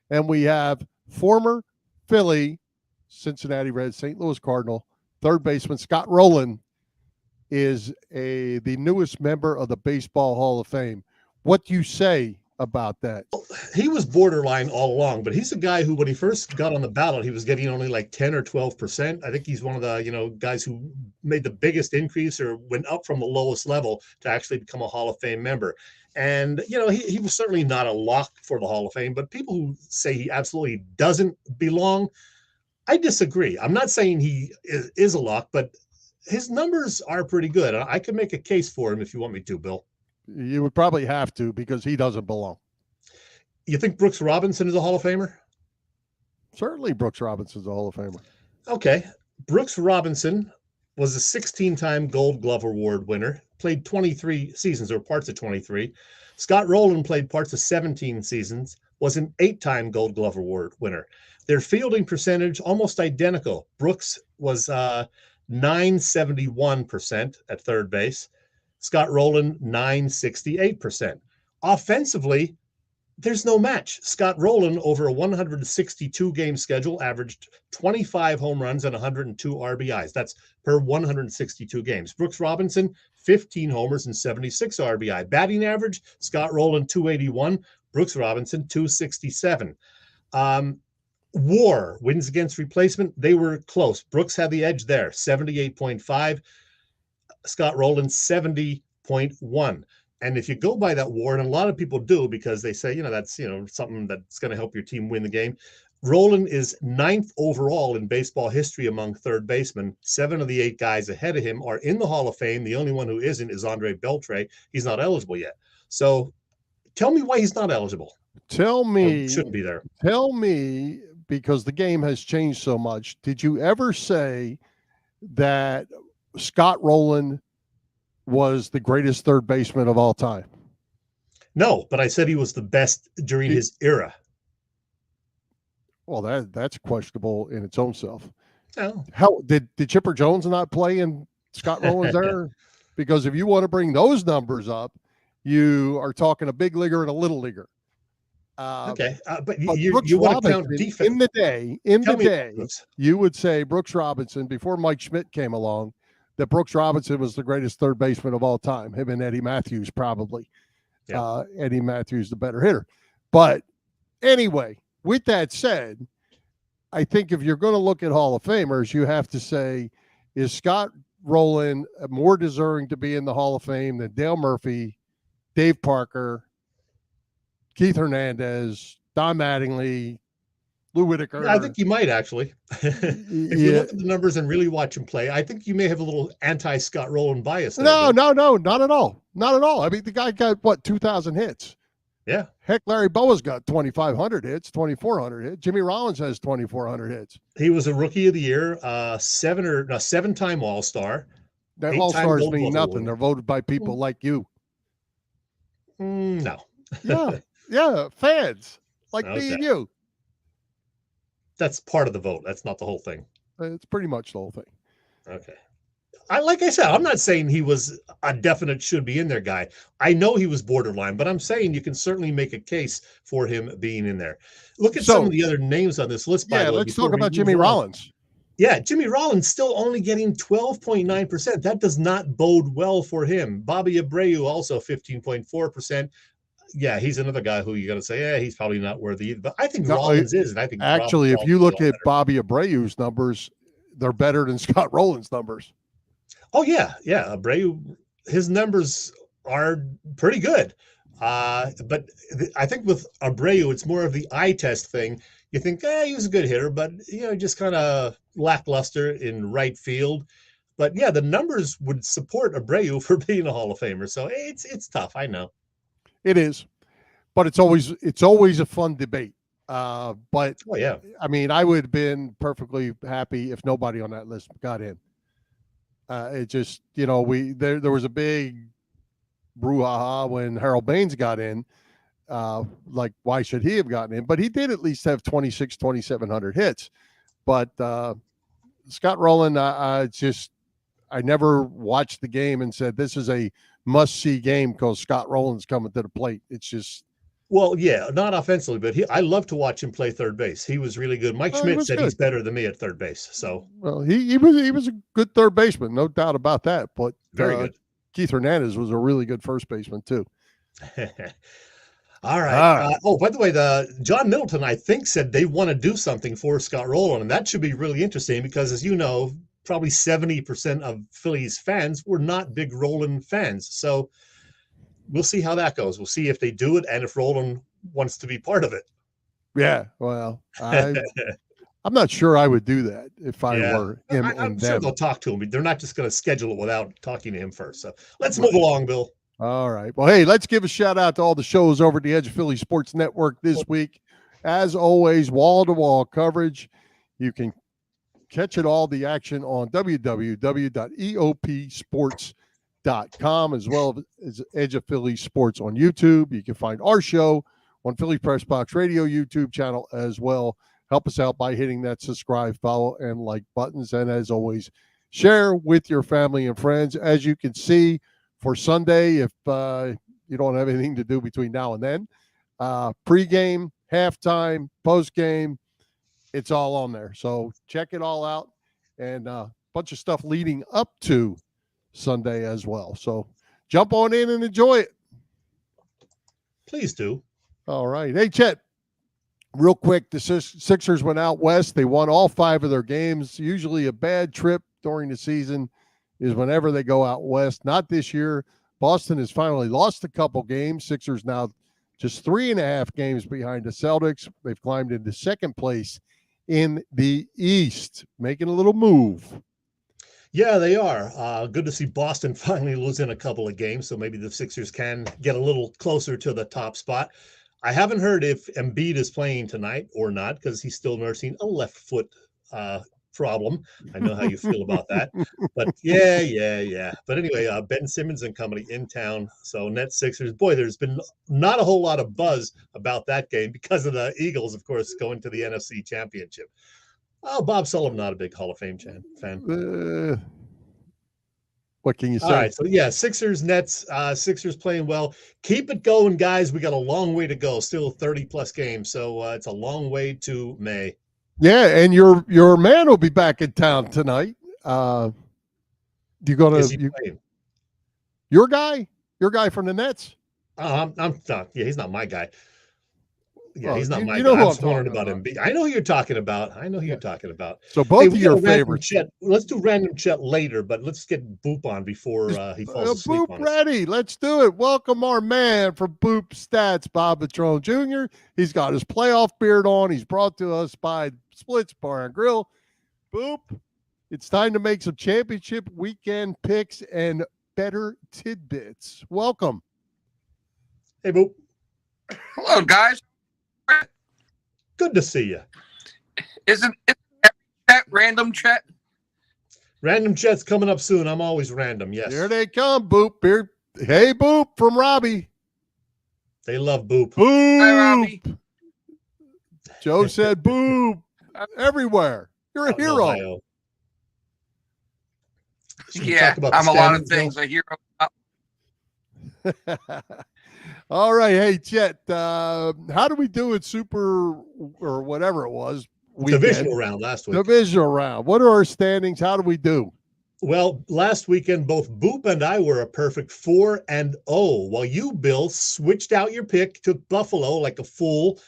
and we have former Philly, Cincinnati Reds, St. Louis Cardinal, third baseman Scott Rolen is the newest member of the Baseball Hall of Fame. What do you say about that? He was borderline all along, but he's a guy who, when he first got on the ballot, he was getting only like 10 or 12%. I think he's one of the, guys who made the biggest increase or went up from the lowest level to actually become a Hall of Fame member. And, he was certainly not a lock for the Hall of Fame, but people who say he absolutely doesn't belong, I disagree. I'm not saying he is a lock, but his numbers are pretty good. I could make a case for him if you want me to, Bill. You would probably have to because he doesn't belong. You think Brooks Robinson is a Hall of Famer? Certainly Brooks Robinson's a Hall of Famer. Okay. Brooks Robinson was a 16-time Gold Glove Award winner, played 23 seasons or parts of 23. Scott Rolen played parts of 17 seasons, was an 8-time Gold Glove Award winner. Their fielding percentage almost identical. Brooks was 971% at third base. Scott Rolen, 968%. Offensively, there's no match. Scott Rolen, over a 162-game schedule, averaged 25 home runs and 102 RBIs. That's per 162 games. Brooks Robinson, 15 homers and 76 RBI. Batting average, Scott Rolen, 281. Brooks Robinson, 267. WAR, wins against replacement, they were close. Brooks had the edge there, 78.5. Scott Rolen, 70.1. And if you go by that WAR, and a lot of people do because they say, that's, something that's going to help your team win the game. Rolen is 9th overall in baseball history among third basemen. 7 of the 8 guys ahead of him are in the Hall of Fame. The only one who isn't is Andre Beltre. He's not eligible yet. So tell me why he's not eligible. Tell me. Or shouldn't be there. Tell me, because the game has changed so much. Did you ever say that Scott Rolen was the greatest third baseman of all time? No, but I said he was the best during his era. Well, that's questionable in its own self. Oh. How did Chipper Jones not play in Scott Rolen's era? Because if you want to bring those numbers up, you are talking a big leaguer and a little leaguer. Okay, but Brooks you want to count Robinson, defense. in the day, you would say Brooks Robinson, before Mike Schmidt came along, that Brooks Robinson was the greatest third baseman of all time. Him and Eddie Matthews, probably. Yeah. Eddie Matthews, the better hitter. But anyway, with that said, I think if you're going to look at Hall of Famers, you have to say, is Scott Rolen more deserving to be in the Hall of Fame than Dale Murphy, Dave Parker, Keith Hernandez, Don Mattingly, Lou Whitaker? Yeah, I think you might actually. If you look at the numbers and really watch him play, I think you may have a little anti-Scott Rolen bias there. No, not at all. Not at all. I mean, the guy got, 2,000 hits? Yeah. Heck, Larry Bowa's got 2,500 hits, 2,400 hits. Jimmy Rollins has 2,400 hits. He was a Rookie of the Year, seven-time All-Star. That All-Stars mean nothing. They're voted by people like you. No. Yeah, fans like me and you. That's part of the vote. That's not the whole thing. It's pretty much the whole thing. Okay. Like I said, I'm not saying he was a definite should be in there guy. I know he was borderline, but I'm saying you can certainly make a case for him being in there. Look at some of the other names on this list. By the way, let's talk about Jimmy Rollins. Yeah, Jimmy Rollins still only getting 12.9%. That does not bode well for him. Bobby Abreu also 15.4%. Yeah, he's another guy who you got to say, he's probably not worthy. But I think Rollins is, and I think actually, if you look at Bobby Abreu's numbers, they're better than Scott Rolen's numbers. Oh yeah. Abreu, his numbers are pretty good. But I think with Abreu, it's more of the eye test thing. You think, he was a good hitter, but just kind of lackluster in right field. But yeah, the numbers would support Abreu for being a Hall of Famer. So it's tough. I know. It is, but it's always a fun debate. But I mean, I would have been perfectly happy if nobody on that list got in. It just, there was a big brouhaha when Harold Baines got in. Like, why should he have gotten in? But he did at least have 2,700 hits. But Scott Rolen, I never watched the game and said this is a must-see game because Scott Rolen's coming to the plate. It's just. Well, yeah, not offensively, but I love to watch him play third base. He was really good. Mike Schmidt said he's better than me at third base. So, well, he was a good third baseman, no doubt about that. But very good. Keith Hernandez was a really good first baseman too. All right. By the way, John Middleton, I think, said they want to do something for Scott Rolen, and that should be really interesting because, as you know, probably 70% of Phillies fans were not big Rolen fans. So we'll see how that goes. We'll see if they do it and if Rolen wants to be part of it. Yeah, well, I'm not sure I would do that if I were him. I'm sure they'll talk to him, but they're not just going to schedule it without talking to him first. So let's move along, Bill. All right. Well, hey, let's give a shout out to all the shows over at the Edge of Philly Sports Network this week. As always, wall-to-wall coverage. You can catch it all, the action on www.eopsports.com, as well as Edge of Philly Sports on YouTube. You can find our show on Philly Pressbox Radio YouTube channel as well. Help us out by hitting that subscribe, follow, and like buttons. And as always, share with your family and friends. As you can see, for Sunday, if you don't have anything to do between now and then, pregame, halftime, postgame, it's all on there. So check it all out, and a bunch of stuff leading up to Sunday as well. So jump on in and enjoy it. Please do. All right. Hey, Chet, real quick, the Sixers went out west. They won all 5 of their games. Usually a bad trip during the season is whenever they go out west. Not this year. Boston has finally lost a couple games. Sixers now just 3.5 games behind the Celtics. They've climbed into second place in the East, making a little move. Yeah, they are. Good to see Boston finally losing a couple of games, so maybe the Sixers can get a little closer to the top spot. I haven't heard if Embiid is playing tonight or not because he's still nursing a left foot problem. I know how you feel about that. But yeah. But anyway, Ben Simmons and company in town. So Nets Sixers. Boy, there's been not a whole lot of buzz about that game because of the Eagles, of course, going to the NFC Championship. Oh, Bob Sullivan, not a big Hall of Fame fan. What can you say? All right, so yeah, Sixers, Nets, Sixers playing well. Keep it going, guys. We got a long way to go. Still 30-plus games, so it's a long way to May. Yeah, and your man will be back in town tonight. You gonna your guy from the Nets? I'm not. Yeah, he's not my guy. Yeah, he's not my guy. Know who I'm just wondering about him. I know who you're talking about. So both of your favorites. Chet. Let's do random Chet later, but let's get Boop on before he falls asleep. Boop ready. Let's do it. Welcome our man from Boop Stats, Bob Patrone Jr. He's got his playoff beard on. He's brought to us by Splits Bar and Grill. Boop, it's time to make some championship weekend picks and better tidbits. Welcome. Hey, Boop. Hello, guys. Good to see you. Isn't that random Chet? Random Chet's coming up soon. I'm always random. Yes. Here they come, Boop. Here. Hey, Boop from Robbie. They love Boop. Boop. Hi, Robbie. Joe said Boop everywhere. You're a hero. Ohio. Yeah, I'm a lot of things. A hero. All right. Hey, Chet, how do we do at Super or whatever it was? Divisional round last week. Divisional round. What are our standings? How do we do? Well, last weekend, both Boop and I were a perfect 4-0, while you, Bill, switched out your pick, took Buffalo like a fool.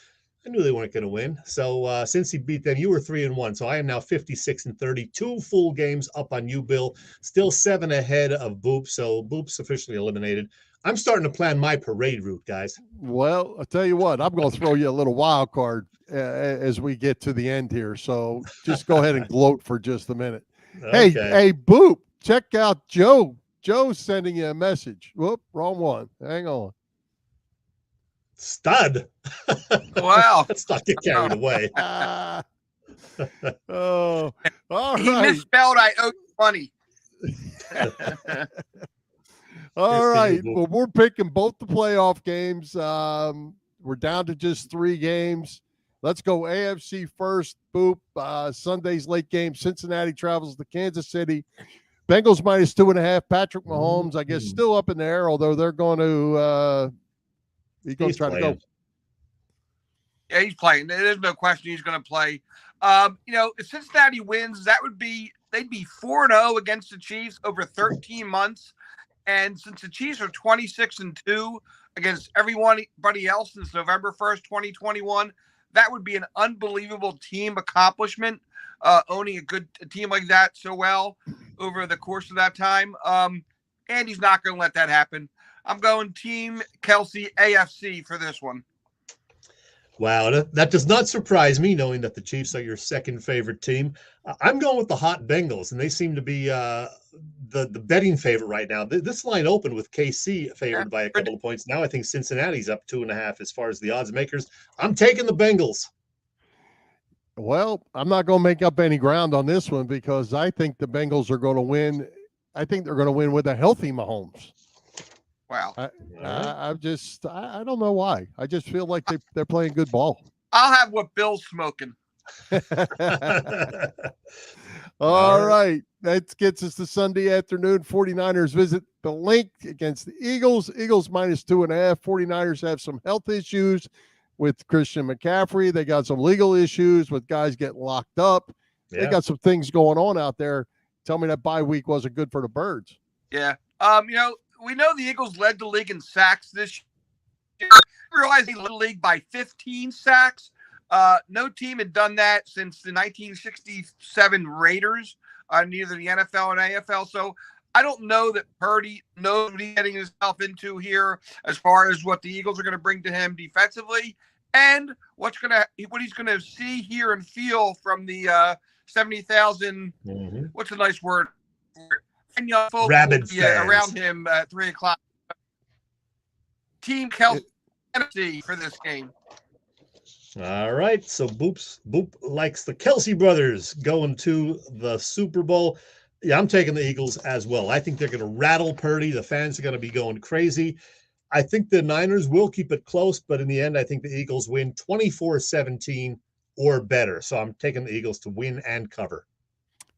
I knew they weren't going to win. So since he beat them, you were 3-1. So I am now 56-30, 2 full games up on you, Bill. Still 7 ahead of Boop. So Boop's officially eliminated. I'm starting to plan my parade route, guys. Well, I'll tell you what, I'm going to throw you a little wild card as we get to the end here. So just go ahead and gloat for just a minute. Okay. Hey, Boop, check out Joe. Joe's sending you a message. Whoop, wrong one. Hang on. Stud. Wow. Let's not get carried away. Oh, all He right. misspelled I owe you money. All right. Well, we're picking both the playoff games. We're down to just 3 games. Let's go AFC first. Boop. Sunday's late game. Cincinnati travels to Kansas City. Bengals minus 2.5. Patrick Mahomes, I guess, still up in the air, although they're going to he's going to try to go. Yeah, he's playing. There's no question he's going to play. If Cincinnati wins, they'd be 4-0 against the Chiefs over 13 months. And since the Chiefs are 26-2 against everybody else since November 1st, 2021, that would be an unbelievable team accomplishment, owning a team like that so well over the course of that time. And he's not going to let that happen. I'm going Team Kelsey AFC for this one. Wow, that does not surprise me, knowing that the Chiefs are your second favorite team. I'm going with the hot Bengals, and they seem to be the betting favorite right now. This line opened with KC favored by a couple of points. Now I think Cincinnati's up 2.5 as far as the odds makers. I'm taking the Bengals. Well, I'm not going to make up any ground on this one because I think the Bengals are going to win. I think they're going to win with a healthy Mahomes. Wow. I don't know why. I just feel like they're playing good ball. I'll have what Bill's smoking. All right. That gets us to Sunday afternoon. 49ers visit the Link against the Eagles. Eagles minus 2.5. 49ers have some health issues with Christian McCaffrey. They got some legal issues with guys getting locked up. Yeah. They got some things going on out there. Tell me that bye week wasn't good for the Birds. Yeah. We know the Eagles led the league in sacks this year. We realize they led the league by 15 sacks. No team had done that since the 1967 Raiders, neither the NFL and AFL. So I don't know that Purdy knows what he's getting himself into here as far as what the Eagles are going to bring to him defensively and what he's going to see, hear, and feel from the 70,000. Mm-hmm. What's a nice word? Rabid fans around him at 3:00. Team Kelsey NFC for this game. All right. So Boop likes the Kelsey brothers going to the Super Bowl. Yeah, I'm taking the Eagles as well. I think they're going to rattle Purdy. The fans are going to be going crazy. I think the Niners will keep it close, but in the end, I think the Eagles win 24-17 or better. So I'm taking the Eagles to win and cover.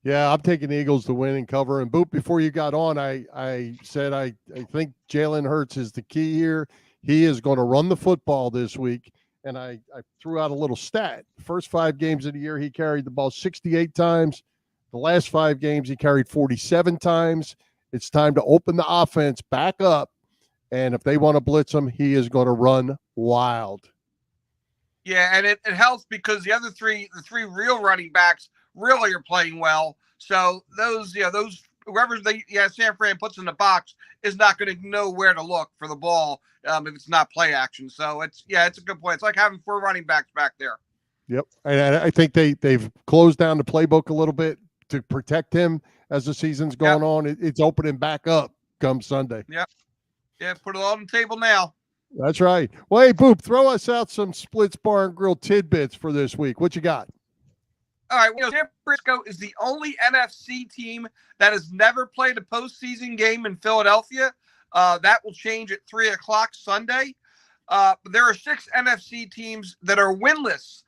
Yeah, I'm taking the Eagles to win and cover. And Boop, before you got on, I said I think Jalen Hurts is the key here. He is going to run the football this week. And I threw out a little stat. First 5 games of the year, he carried the ball 68 times. The last 5 games, he carried 47 times. It's time to open the offense back up. And if they want to blitz him, he is going to run wild. Yeah, and it helps because the three real running backs really are playing well. So those whoever San Fran puts in the box is not going to know where to look for the ball if it's not play action. So it's a good point. It's like having 4 running backs back there. Yep, and I think they've closed down the playbook a little bit to protect him as the season's going on. It's opening back up come Sunday. Yep. Yeah, put it all on the table now. That's right. Well, hey, Boop, throw us out some Splits Bar and Grill tidbits for this week. What you got? All right, San Francisco is the only NFC team that has never played a postseason game in Philadelphia. That will change at 3 o'clock Sunday. But there are 6 NFC teams that are winless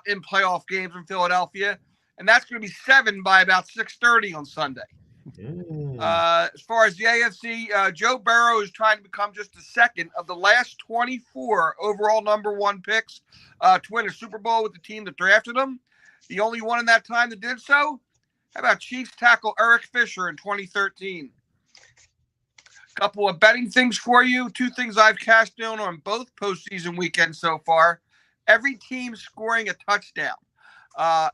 in playoff games in Philadelphia, and that's going to be 7 by about 6:30 on Sunday. As far as the AFC, Joe Burrow is trying to become just the second of the last 24 overall number 1 picks to win a Super Bowl with the team that drafted him. The only one in that time that did so? How about Chiefs tackle Eric Fisher in 2013? A couple of betting things for you. 2 things I've cashed in on both postseason weekends so far. Every team scoring a touchdown.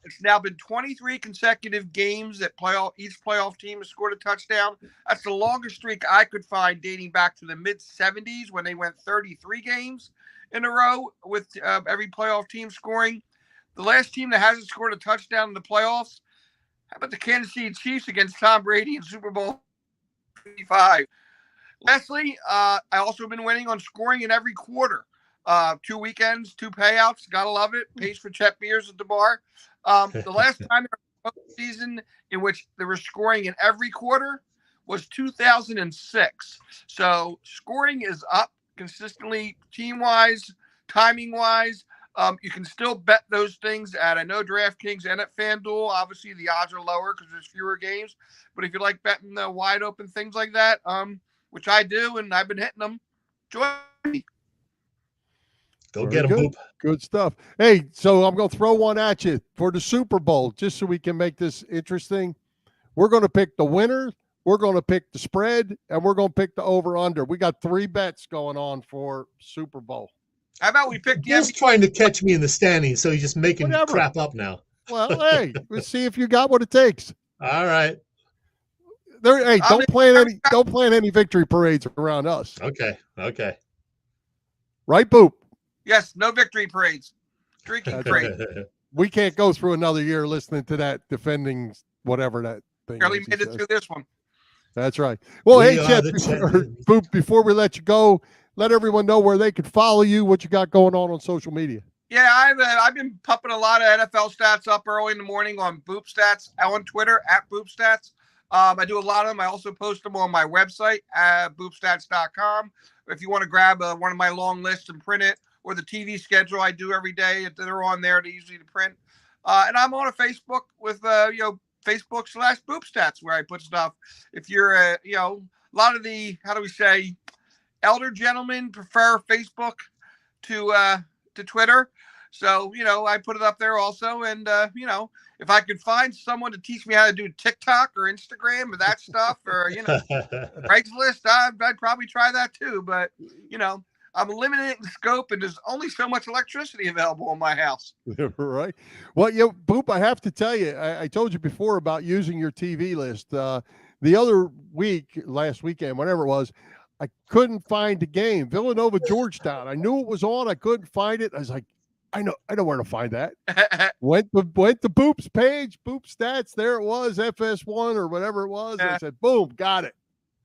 It's now been 23 consecutive games that each playoff team has scored a touchdown. That's the longest streak I could find dating back to the mid-'70s when they went 33 games in a row with every playoff team scoring. The last team that hasn't scored a touchdown in the playoffs, how about the Kansas City Chiefs against Tom Brady in Super Bowl 55? Lastly, I also have been winning on scoring in every quarter. 2 weekends, 2 payouts. Gotta love it. Pays for Chet beers at the bar. The last time there was a season in which they were scoring in every quarter was 2006. So scoring is up consistently, team-wise, timing-wise. You can still bet those things at, I know, DraftKings and at FanDuel. Obviously, the odds are lower because there's fewer games. But if you like betting the wide open things like that, which I do, and I've been hitting them, join me. Go get them, Boop. Good stuff. Hey, so I'm going to throw one at you for the Super Bowl, just so we can make this interesting. We're going to pick the winner, we're going to pick the spread, and we're going to pick the over-under. We got 3 bets going on for Super Bowl. How about we pick He's trying to catch me in the standings, so he's just making crap up now. Well, hey, let's see if you got what it takes. All right. Hey, don't plan any victory parades around us. Okay. Right, Boop? Yes, no victory parades. Drinking parade. We can't go through another year listening to that defending whatever that thing Barely made it through this one. That's right. Well, hey, Chet, Boop, before we let you go, let everyone know where they can follow you, what you got going on social media. Yeah, I've been pumping a lot of NFL stats up early in the morning on Boop Stats on Twitter at Boop Stats. I do a lot of them. I also post them on my website at boopstats.com. If you want to grab one of my long lists and print it, or the TV schedule I do every day, they're on there. They're easy to print. And I'm on a Facebook with Facebook/Boop Stats where I put stuff. If you're a lot of the, how do we say, elder gentlemen prefer Facebook to Twitter. So, I put it up there also. And, if I could find someone to teach me how to do TikTok or Instagram or that stuff or, Craigslist, I'd probably try that too. But, I'm limited in scope and there's only so much electricity available in my house. Right. Well, Boop, I have to tell you, I told you before about using your TV list. The other week, last weekend, whenever it was, I couldn't find the game. Villanova, Georgetown. I knew it was on. I couldn't find it. I was like, I know where to find that. went to Boop's page, Boop Stats. There it was, FS1 or whatever it was. I said, boom, got it.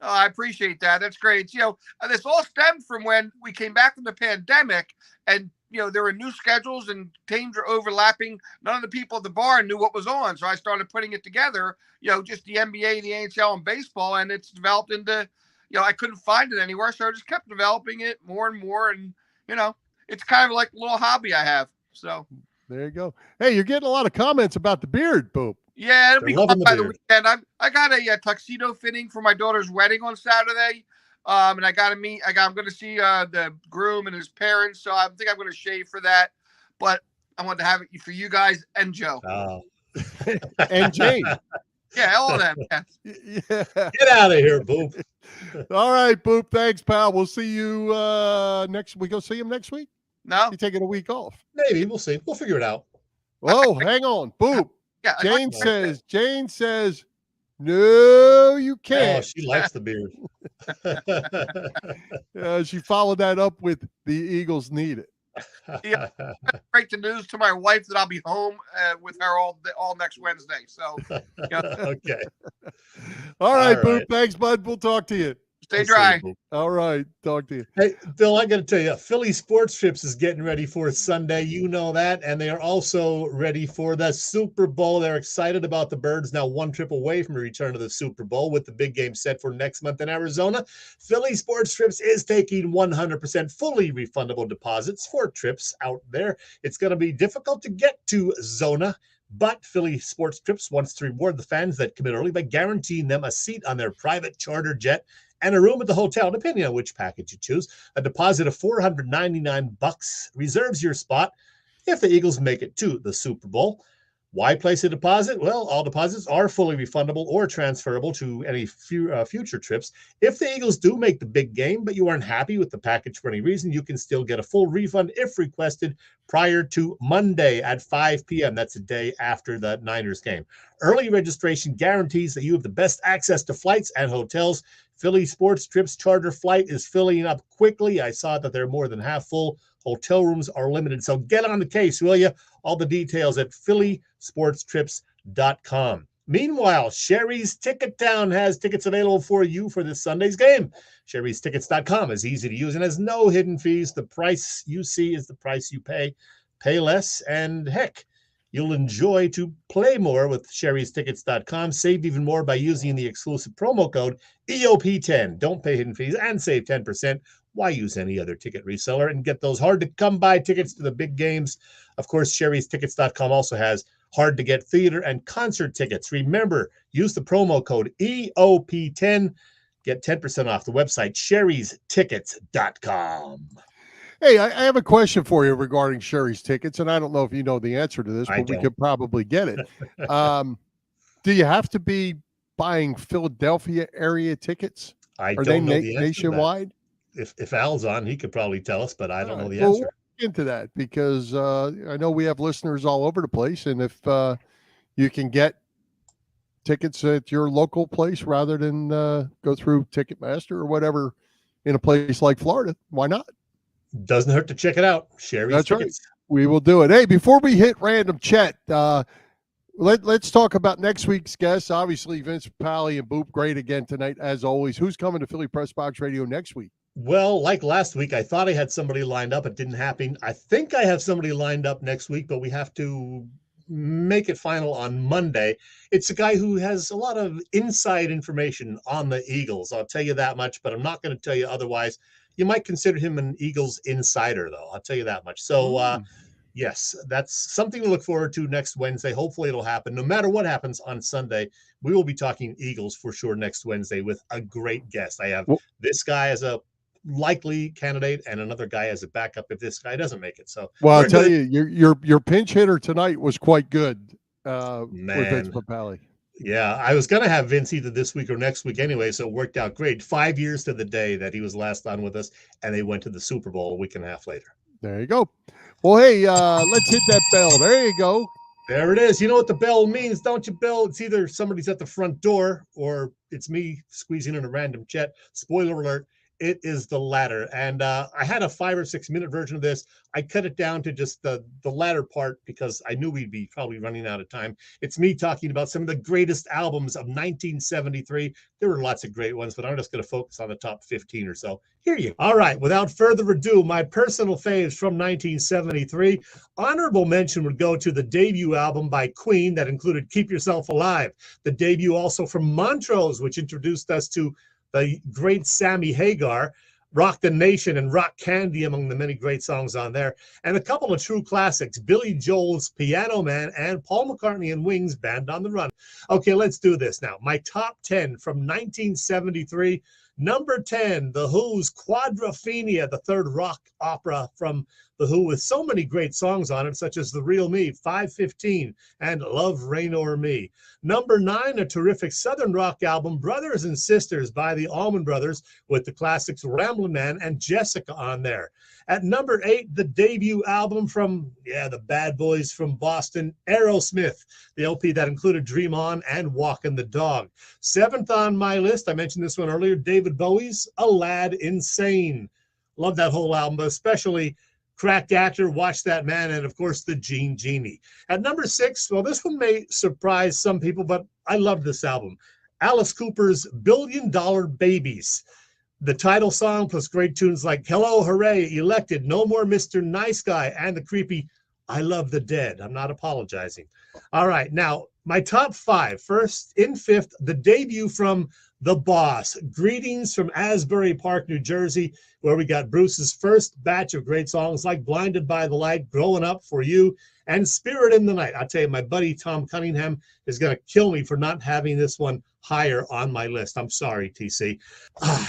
Oh, I appreciate that. That's great. This all stemmed from when we came back from the pandemic and, there were new schedules and teams were overlapping. None of the people at the bar knew what was on. So I started putting it together, just the NBA, the NHL, and baseball. And it's developed into, I couldn't find it anywhere. So I just kept developing it more and more. And, it's kind of like a little hobby I have. So there you go. Hey, you're getting a lot of comments about the beard, Boop. Yeah, it'll be fun by the beard. weekend. I got a tuxedo fitting for my daughter's wedding on Saturday. And I'm going to see the groom and his parents. So I think I'm going to shave for that. But I want to have it for you guys and Joe. And Jane. Yeah, all of them. Yeah. Get out of here, Boop. All right, Boop. Thanks, pal. We'll see you next. We go see him next week? No. You taking a week off? Maybe. We'll see. We'll figure it out. Oh, hang on. Boop. Yeah, Jane says, no, you Oh, can't. she likes the beard. She followed that up with the Eagles need it. Yeah, break the news to my wife that I'll be home with her all next Wednesday. So, Okay. All right, All Boop. right. Thanks, bud. We'll talk to you. stay dry. All right. Talk to you. Hey, Bill, I got to tell you, Philly Sports Trips is getting ready for Sunday. You know that. And they are also ready for the Super Bowl. They're excited about the Birds now one trip away from a return to the Super Bowl with the big game set for next month in Arizona. Philly Sports Trips is taking 100% fully refundable deposits for trips out there. It's going to be difficult to get to Zona, but Philly Sports Trips wants to reward the fans that commit early by guaranteeing them a seat on their private charter jet and a room at the hotel, depending on which package you choose. A deposit of $499 reserves your spot if the Eagles make it to the Super Bowl. Why place a deposit? Well, all deposits are fully refundable or transferable to any future trips. If the Eagles do make the big game, but you aren't happy with the package for any reason, you can still get a full refund if requested prior to Monday at 5 p.m. That's the day after the Niners game. Early registration guarantees that you have the best access to flights and hotels. Philly Sports Trips charter flight is filling up quickly. I saw that they're more than half full. Hotel rooms are limited. So get on the case, will you? All the details at phillysportstrips.com. Meanwhile, Sherry's Ticket Town has tickets available for you for this Sunday's game. Sherry'sTickets.com is easy to use and has no hidden fees. The price you see is the price you pay. Pay less, and heck, you'll enjoy to play more with Sherry'sTickets.com. Save even more by using the exclusive promo code EOP10. Don't pay hidden fees and save 10%. Why use any other ticket reseller and get those hard-to-come-by tickets to the big games? Of course, Sherry'sTickets.com also has hard-to-get theater and concert tickets. Remember, use the promo code EOP10. Get 10% off the website, Sherry'sTickets.com. Hey, I have a question for you regarding Sherry's Tickets, and I don't know if you know the answer to this, but we could probably get it. Do you have to be buying Philadelphia area tickets? I Are don't they know the answer nationwide? If Al's on, he could probably tell us, but I don't know the Well, answer. we'll look into that because I know we have listeners all over the place, and if you can get tickets at your local place rather than go through Ticketmaster or whatever in a place like Florida, why not? Doesn't hurt to check it out. Sherry's That's Tickets. right. We will do it. Hey, before we hit random Chet, let's talk about next week's guests. Obviously, Vince Papale and Boop, great again tonight, as always. Who's coming to Philly Press Box Radio next week? Well, like last week, I thought I had somebody lined up. It didn't happen. I think I have somebody lined up next week, but we have to make it final on Monday. It's a guy who has a lot of inside information on the Eagles. I'll tell you that much, but I'm not going to tell you otherwise. You might consider him an Eagles insider, though. I'll tell you that much. So, yes, that's something to look forward to next Wednesday. Hopefully it'll happen. No matter what happens on Sunday, we will be talking Eagles for sure next Wednesday with a great guest. I have this guy as a likely candidate and another guy as a backup if this guy doesn't make it. So, well, I'll tell you, your pinch hitter tonight was quite good with Vince Man. Papale. Yeah, I was going to have Vince either this week or next week anyway, so it worked out great. 5 years to the day that he was last on with us, and they went to the Super Bowl a week and a half later. There you go. Well, hey, let's hit that bell. There you go. There it is. You know what the bell means, don't you, Bill? It's either somebody's at the front door or it's me squeezing in a random Chet. Spoiler alert, It is the latter. And I had a 5 or 6 minute version of this. I cut it down to just the latter part because I knew we'd be probably running out of time. It's me talking about some of the greatest albums of 1973. There were lots of great ones, but I'm just going to focus on the top 15 or so. Here you go. All right, without further ado, my personal faves from 1973. Honorable mention would go to the debut album by Queen that included Keep Yourself Alive. The debut also from Montrose, which introduced us to the great Sammy Hagar, Rock the Nation and Rock Candy among the many great songs on there. And a couple of true classics, Billy Joel's Piano Man and Paul McCartney and Wings' Band on the Run. Okay, let's do this now. My top 10 from 1973. Number 10, The Who's Quadrophenia, the third rock opera from The Who with so many great songs on it, such as The Real Me, 515, and Love Reign O'er Me. Number 9, a terrific Southern rock album, Brothers and Sisters by the Allman Brothers, with the classics Ramblin' Man and Jessica on there. At number 8, the debut album from, the bad boys from Boston, Aerosmith, the LP that included Dream On and Walkin' the Dog. 7th on my list, I mentioned this one earlier, David Bowie's A Lad Insane. Love that whole album, but especially Cracked Actor, Watch That Man, and of course the Gene Genie. At number 6, well, this one may surprise some people, but I love this album. Alice Cooper's $1 Billion Babies. The title song plus great tunes like Hello, Hooray, Elected, No More Mr. Nice Guy, and the creepy I Love the Dead. I'm not apologizing. All right, now my top 5. First, in 5th, the debut from The Boss. Greetings from Asbury Park, New Jersey, where we got Bruce's first batch of great songs like Blinded by the Light, Growing Up for You, and Spirit in the Night. I'll tell you, my buddy Tom Cunningham is going to kill me for not having this one higher on my list. I'm sorry, TC.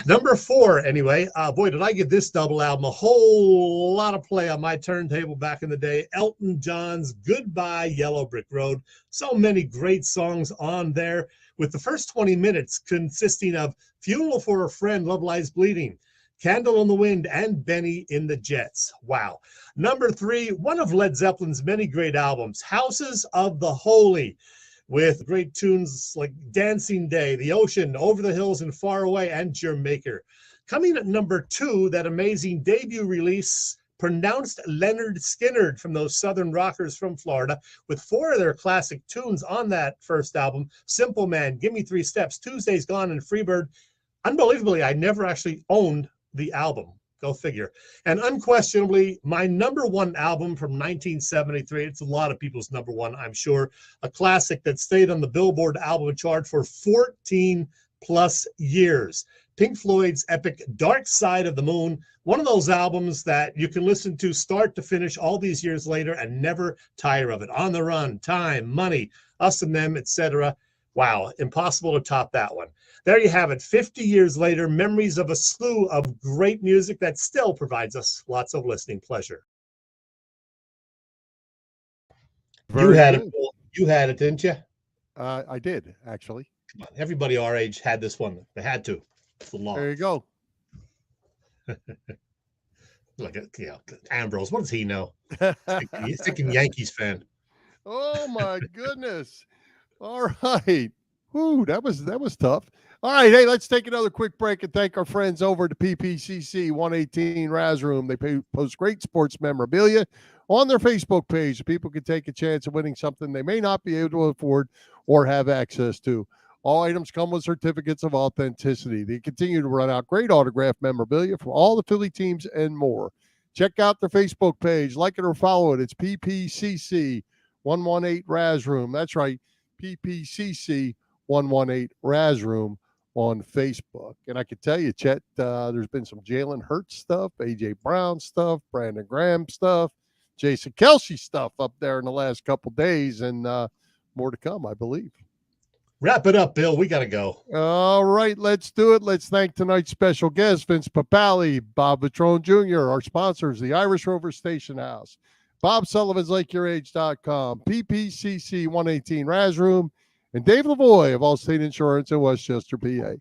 Number 4, anyway. Boy, did I give this double album a whole lot of play on my turntable back in the day. Elton John's Goodbye Yellow Brick Road. So many great songs on there, with the first 20 minutes consisting of Funeral for a Friend, Love Lies Bleeding, Candle in the Wind, and Benny in the Jets. Wow. Number 3, one of Led Zeppelin's many great albums, Houses of the Holy, with great tunes like Dancing Day, The Ocean, Over the Hills and Far Away, and Jamaica. Coming at number 2, that amazing debut release, Pronounced Leonard Skinner, from those Southern rockers from Florida, with 4 of their classic tunes on that first album, Simple Man, Gimme 3 Steps, Tuesday's Gone, and Freebird. Unbelievably, I never actually owned the album. Go figure. And unquestionably, my number 1 album from 1973. It's a lot of people's number 1, I'm sure. A classic that stayed on the Billboard album chart for 14 plus years. Pink Floyd's epic Dark Side of the Moon. One of those albums that you can listen to start to finish all these years later and never tire of it. On the Run, Time, Money, Us and Them, etc. Wow, impossible to top that one. There you have it. 50 years later, memories of a slew of great music that still provides us lots of listening pleasure. You had it, Bill. You had it, didn't you? I did, actually. Come on. Everybody our age had this one. They had to. It's the law. There you go. Look at Ambrose. What does he know? He's thinking Yankees fan. Oh my goodness. All right. Whoo, that was tough. All right, hey, let's take another quick break and thank our friends over at PPCC 118 Raz Room. They post great sports memorabilia on their Facebook page. People can take a chance of winning something they may not be able to afford or have access to. All items come with certificates of authenticity. They continue to run out great autographed memorabilia from all the Philly teams and more. Check out their Facebook page, like it or follow it. It's PPCC 118 Raz Room. That's right, PPCC 118 Raz Room on Facebook. And I can tell you, Chet, there's been some Jalen Hurts stuff, A.J. Brown stuff, Brandon Graham stuff, Jason Kelce stuff up there in the last couple days, and more to come, I believe. Wrap it up, Bill. We got to go. All right, let's do it. Let's thank tonight's special guests, Vince Papale, Bob Vitrone Jr., our sponsors, the Irish Rover Station House, Bob Sullivan's LakeYourAge.com, PPCC 118 Raz Room, and Dave Lavoie of Allstate Insurance in Westchester, PA.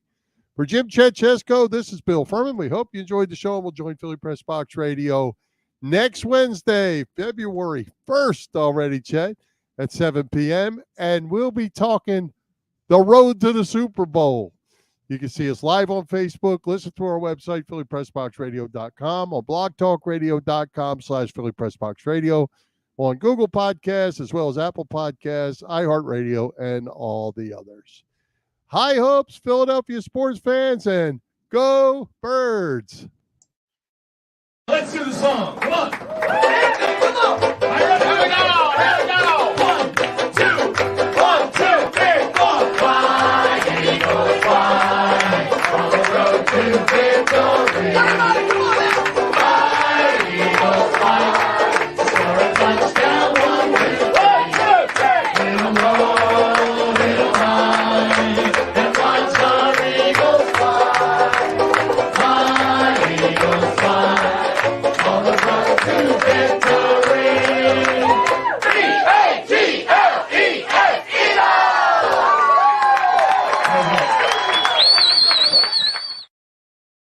For Jim Chet Chesko, this is Bill Furman. We hope you enjoyed the show, and we'll join Philly Press Box Radio next Wednesday, February 1st already, Chet, at 7 p.m., and we'll be talking the road to the Super Bowl. You can see us live on Facebook, listen to our website, PhillyPressboxRadio.com, on blogtalkradio.com/PhillyPressboxRadio, on Google Podcasts, as well as Apple Podcasts, iHeartRadio, and all the others. High hopes, Philadelphia sports fans, and go Birds! Let's do the song. Come on.